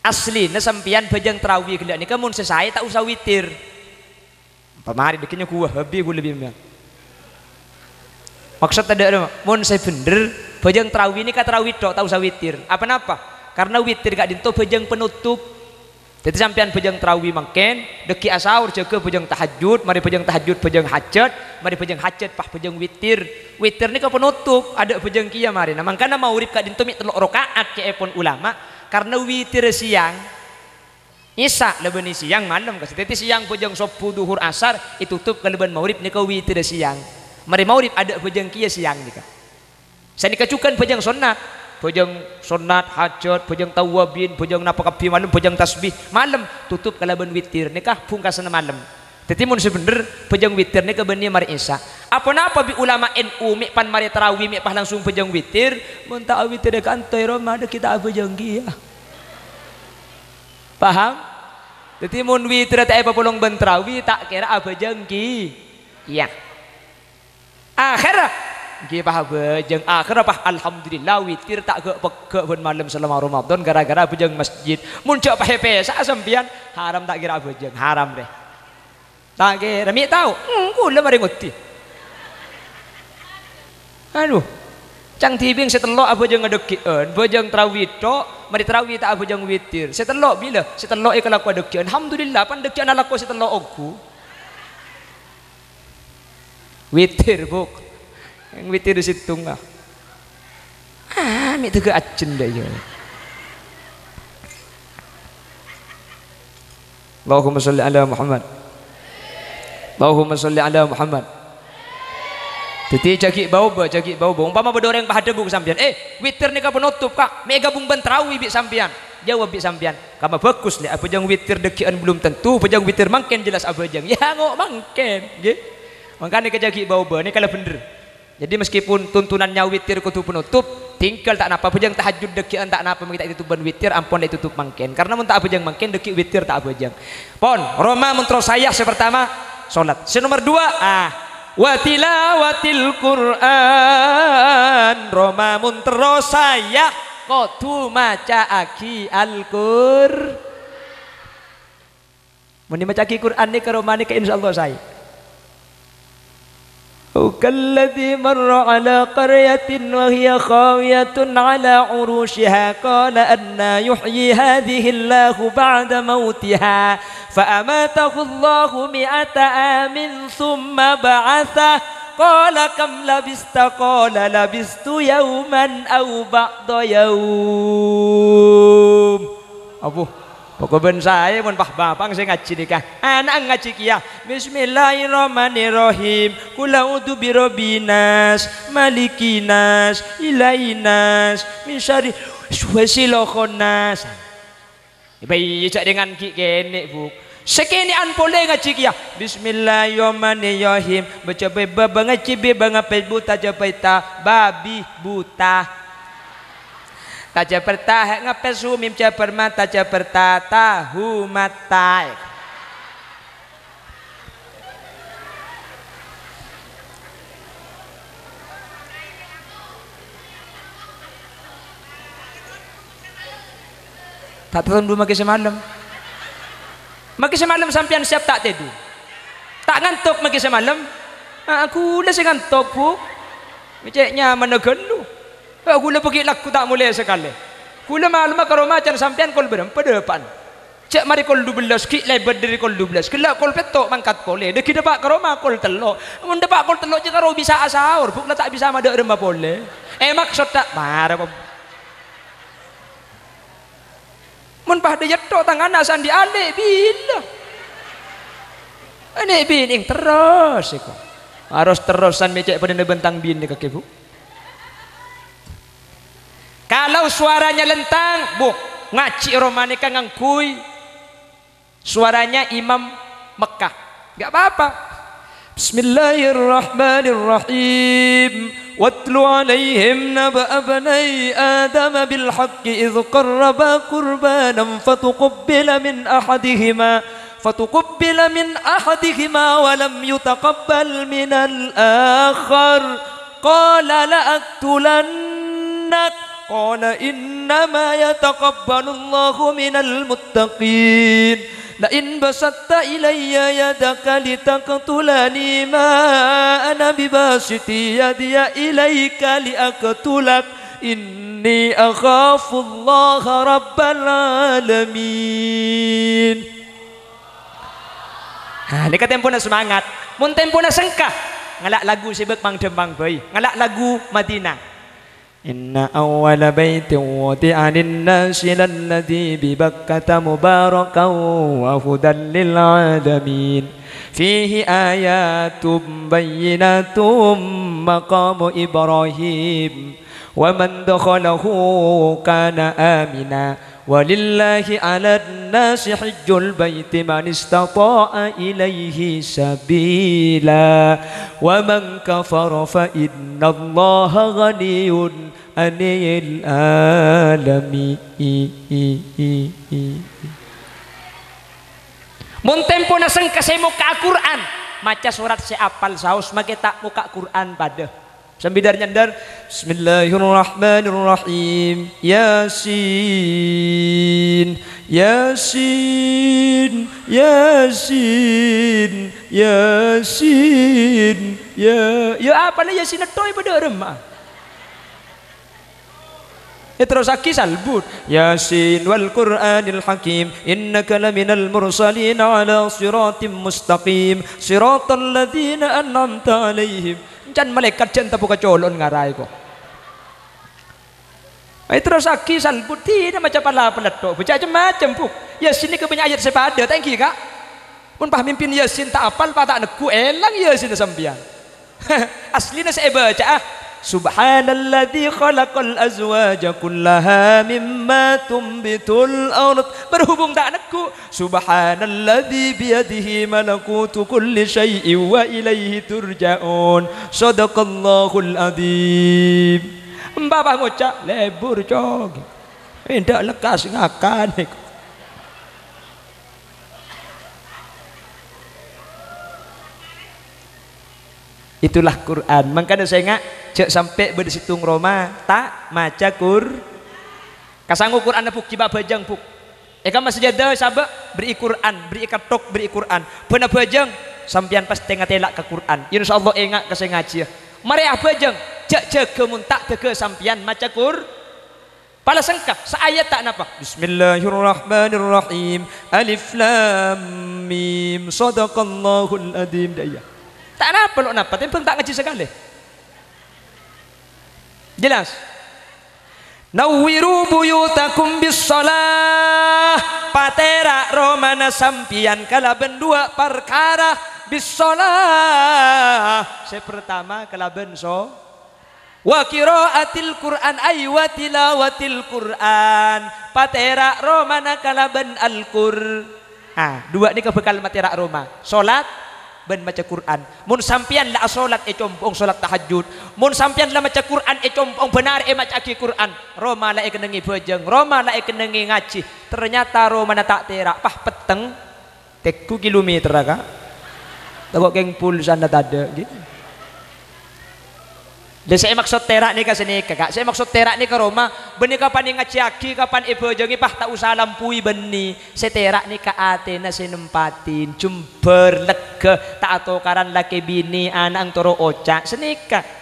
Asli na sampian bajang terawih gelak nikah mun selesai tak usah witir. Pamari bikinnya kuah habis gue lebih banyak. Maksud ada mun saya bener bajang terawih ini kata terawih tak usah witir. Apa napa? Karena witir gak dinto bajang penutup. Jadi sampean bajang terawih mangken deki asaur jaga bajang tahajud, mari bajang tahajud bajang hajat, mari bajang hajat pah bajang witir. Witir ini ke penutup ada bajang kia mari. Nah mangkana maurib gak dinto mi telok rakaat ke epon ulama karena witir siang. Isya leban siang malam kasih. Teti siang bojang sopu duhur asar itu tutup ke leban maurib nika witir siang. Mari maurib ada bojang kia siang nika. Saya dikacukan bojang sunat, hajat, bojang tawabin, bojang napa kapi malam, bojang tasbih malam tutup ke leban witir nika pungkasan malam. Teti mun sebener bojang witir nika benih mari isya. Apa bi ulama NU mi pan mari tarawih mi pah langsung bojang witir, mun tak witir kantor Roma ada kita bojang kia. Paham? Jadi mun witir tak apa polong bentrawi tak kira apa jengki. Iya. Akhirah nggih pah bejeng akhirah pah alhamdulillah witir tak ke ben malam selama Ramadan gara-gara bejeng masjid. Mun cok pah pesa sampean haram tak kira bejeng, haram deh. Tak kira mi tahu. Kula mari nguti. Aduh. Cang tibing setelok apa jeung ngadekieun, bojang tarawih tok, mari tarawih tak apa jeung witir. Setelok bila? Setelok e kalau aku adekieun. Alhamdulillah pan dekian alaku setelok aku. Witir buk. Yang witir di situ ngah. Mi teu acen da ieu. Allahumma sholli ala Muhammad. Allahumma sholli ala Muhammad. Jadi cagi bau umpama bedoreng pahada buk sampean. Witir nika penutup kak. Me gabung bentrawi bi sampean. Jawab bi sampean. Kama bagus le abajang witir dekian belum tentu, abajang witir mangken jelas abajang. Ya ngok mangken, nggih. Makane kejagi bau ni kalau bener. Jadi meskipun tuntunannya witir kudu penutup, tinggal tak napa pejang tahajud deki tak napa kita tutupan witir ampun ditutup mangken karena mun tak pejang mangken deki witir tak pejang pon Roma mun terus saya pertama salat nomor 2 wa tilawatil Quran Roma mun terus saya kudu maca aki Al-Qur'an mun maca aki Quran ni ke Roma ni ke insyaallah saya كالذي مر على قرية وهي خاوية على عروشها قال أنى يحيي هذه الله بعد موتها فأماته الله 100 عام ثم بعثه قال كم لبثت قال لبثت يوما أو بعض يوم أبو pokoknya saya mun bapang saya ngaji nikah anak ngaji kia Bismillahirrahmanirrahim Qul a'udzu birabbinas malikinas ilainas min syarri waswasilokhonas bayi cak dengan ki kene bu sekene an boleh ngaji kia Bismillahirrahmanirrahim baca baba ngaji be bangapai buta japaita babi buta taja pertah ngapes humim caperma taja pertata humatai tak tunggu maki semalam sampian siap tak tidur tak ngantuk maki semalam aku udah ngantuk bu miceknya mana gelu gula pergi laku tak mulai sekali gula malam kalau macam sampean kol berapa depan cek mari kol 12 ki lebar dari kol 12 kelak kol petok mangkat kole deki depak karo kol telok mun depak kol telok je karo bisa asaur bukna tak bisa madek remah boleh maksud tak marah mun pah dia tok tangan asan di alik bila ini bining terus iko harus terusan mecek pada bentang bin kaki bu kalau suaranya lentang, bu ngaji romanika ngangkui suaranya Imam Mekah, nggak apa-apa. Bismillahirrahmanirrahim. Watlu alaihim naba abnai Adam bil haqqi idh qarraba qurbanan fatuqabbala min ahadihima wa lam yutaqabbal min al-akhar qala la aqtulannak قال إنما يتقبل الله من المتقين لئن بسطت إلي يدك لتقتلني ما أنا بباسط يدي إليك لأقتلك إني أخاف الله رب العالمين. Ini kata tempo na semangat, mun tempo na sengkah ngalak lagu sibuk mang dembang bayi, ngalak lagu Madinah. Inna awwala baitin wudi'a lin-nasi lalladzi bi Bakkata mubarakan wa hudan lil alamin fihi ayatun bayyinatun maqamu Ibrahim wa man dakhalahu kana amina walillahi 'alan nasi hajjul baiti man istata'a ilaihi sabila wa man kafara fa innallaha ghaniyyun 'anil alamin. Mun tempo na sengka saya muka Quran maca surat saya apal saus make tak muka Quran pada Sambidar nyandar Bismillahirrahmanirrahim Yasin Yasin Yasin Yasin ya apa nih Yasin etoy pada remah terus aki salbut Yasin wal Qur'anil Hakim innaka laminal mursalin ala siratim mustaqim siratal ladzina an'amta alaihim can malaikat jan tapu kacolon ngarai ko ay terus aki salbut tidak macam pala peletok macam puk Yasin ni kebanyak ayat sepada thank you kak pun pah mimpin Yasin tak apal pa tak neku elang Yasin sampian aslinya saya baca Subhanalladzi khalaqal azwaja kullaha mimma tumbitul ard berhubung tak neku Subhanalladzi biyadihi malakutu kulli syai'in wa ilaihi turja'un sadaqallahul adzim Mbah ngocak lebur cog. Ndak lekas ngakan. Itulah Quran. Makanya saya ngajak sampai bersitung Roma tak maca kasanggu Quran puk kiba bajang puk. Eka mas sejadah sabak beri Quran, beri katok beri Quran. Pernah bajang sampian pas tengah telak ke Quran. Insyaallah enggak ke saya ngaji. Mari bajang jak kemuntak ke sampian maca pala sengkak seayat tak napa. Bismillahirrahmanirrahim. Alif lam mim. Shadaqallahul adzim daya. Tak napa lo napa, tapi tak ngaji sekali. Jelas. Nawwiru buyutakum bis-shalah. Patera romana sampian kalaben dua perkara bis-shalah. Saya pertama kalaben wa qiraatil Qur'an ay wa tilawatil Qur'an. Patera romana kalaben al-Qur. Dua ni kebekal matera Roma. Salat ben maca Quran. Mun sampian la salat compong salat tahajud. Mun sampian la maca Quran compong benar maca Quran. Roma la kenengi bejeng, Roma la kenengi ngaji. Ternyata Roma na tak terak pah peteng tekku kilometer ka. Tagok keng pulsa na tada gitu. Dan saya maksud terak ni kasini kakak. Saya maksud terak ni ke Roma. Beni kapan ngaji aki kapan ibejengi pah tak usah lampui beni. Saya terak ni ke Athena saya nempatin jumper lega tak atau karan laki bini anak toro ocak senika.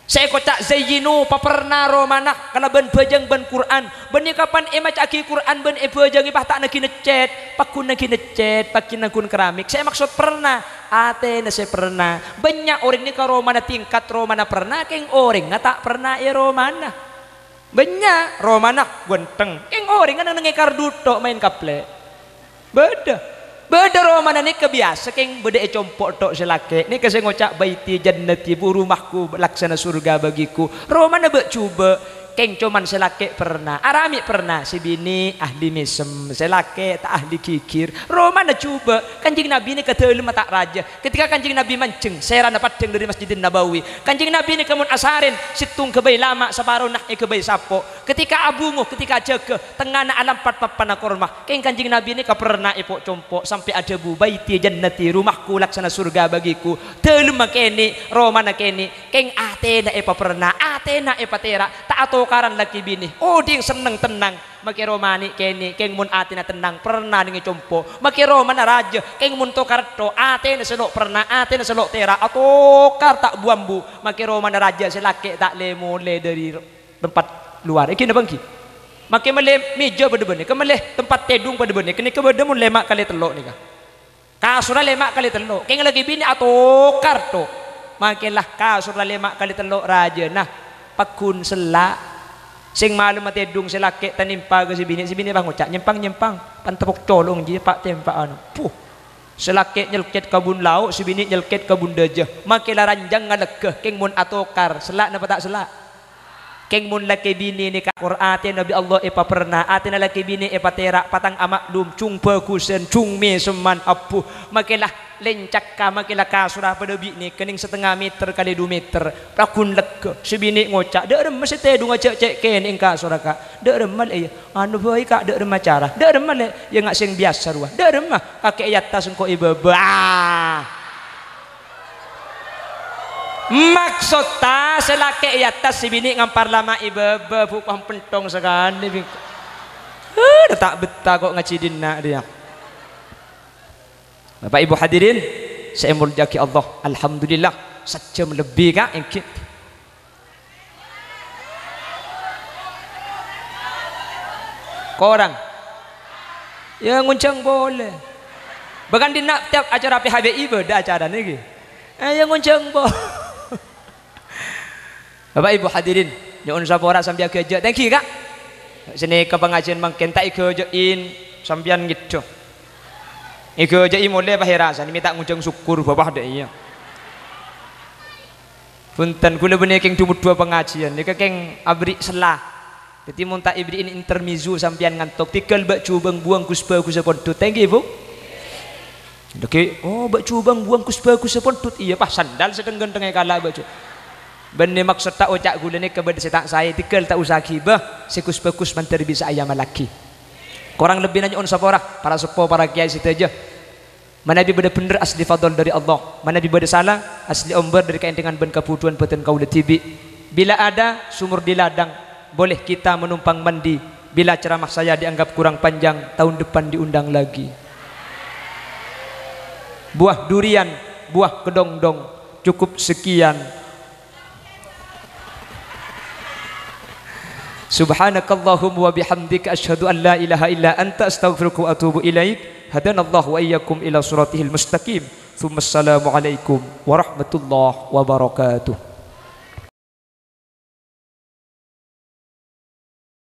Saya kocak zayyinu paperna Romana kalau ben bejeng ben Quran. Beni kapan maca aki Quran ben ibejengi pah tak nagi necet, pakun nagi necet, pakin nagun keramik. Saya maksud pernah Athena saya pernah. Banyak orang ni ke Romana tingkat Romana pernah, keng orang nggak tak pernah ya Romana. Banyak Romana genteng, keng orang kan nengekar duto main kaple. Beda Romana ni kebiasa, keng beda compok tok selake. Ni kasih ngocak baiti jannati bu rumahku laksana surga bagiku. Romana coba. Keng cuman selake pernah, Arami pernah, si bini ahli mesem, selake tak ahli kikir. Romana coba, kanjing Nabi ni kata lima tak raja. Ketika kanjing Nabi mancing, saya dapat ceng dari Masjidin Nabawi. Kanjing Nabi ni kemun asarin, situng kebay lama, separuh nak kebay sapo. Ketika abungu, ketika jaga, tengah na alam pat papana kormah. Keng kanjing Nabi ni keperna ipok compok sampai ada bu baiti jannati rumahku laksana surga bagiku. Telema keni, Romana keni, keng Athena pernah, Athena terak, tak atau karan laki bini. Oh dia seneng tenang. Maki Romani keni keng mun Athena tenang pernah dengan compo. Maki Romana raja keng mun to karto Athena selok pernah Athena selok tera atau kar tak buambu. Maki Romana raja selake tak le mole dari tempat luar. Iki na bangki. Maki mele meja pada bene, kemeleh tempat tedung pada bene. Kini kebeda mun lemak kali telok nika. Kasura lemak kali telok. Keng lagi bini atau karto. Makilah kasura lemak kali telok raja. Nah pakun selak sing malam mati dung selake tanimpa ke si bini bang ucap nyempang pantepok colong je pak tempa anu selake nyelket kabun lauk si bini nyelket kabun dajah makilah ranjang ngalekeh keng mun atokar selak napa tak selak keng mun laki bini ni ka Qur'an Nabi Allah pernah atina laki bini terak patang amaklum cung bagusen cung me seman apuh makilah lencak ka makilah kasurah pada bini kening setengah meter kali 2 meter prakun lega si bini ngocak dak remes teh dunga cek kening kasurah ka dak remal anu bae ka dak remah cara dak remal ya ngak sing biasa ruah dak remah kakek yatas engko ibaba maksud ta selake yatas si bini ngampar lama ibaba bukang pentong sekali tak betah kok ngacidin nak dia. Bapak Ibu hadirin, saya muljaki Allah. Alhamdulillah, sejam lebih kak engkit. Korang, ya nguncang boleh. Bahkan di nak tiap acara PHBI beda acara ni. Ya nguncang boleh. Bapak Ibu hadirin, nyuun sapora sambil kerja. Thank you kak. Sini ke pengajian makin tak kerjain sambian gitu. Iko jadi mulai bahirasan minta nguncang syukur bapak deh iya. Punten kula bener keng tumut 2 pengajian nika keng abri selah. Jadi munta ibri ini intermizu sampian ngantok tikal bak cubang buang kuspa kusapontut. Thank you, Bu. Oke, oh bak cubang buang kuspa kusapontut iya pah sandal sedeng gentenge kala bak. Benih maksud tak ucap gula ni kepada setak saya tikel tak usah kibah sikus pekus menteri bisa ayam laki. Korang lebih nanya on sapora para sepo para kiai situ aja. Mana bi beda bener asli fadl dari Allah. Mana bi beda salah asli omber dari kain dengan ben kebutuhan peten kau tibi. Bila ada sumur di ladang boleh kita menumpang mandi. Bila ceramah saya dianggap kurang panjang tahun depan diundang lagi. Buah durian, buah kedongdong cukup sekian. Subhanakallahumma wa bihamdika asyhadu an la ilaha illa anta astaghfiruka wa atubu ilaik. Hadanallahu wa iyyakum ila siratihil mustaqim. Tsumma assalamu alaikum warahmatullahi wabarakatuh.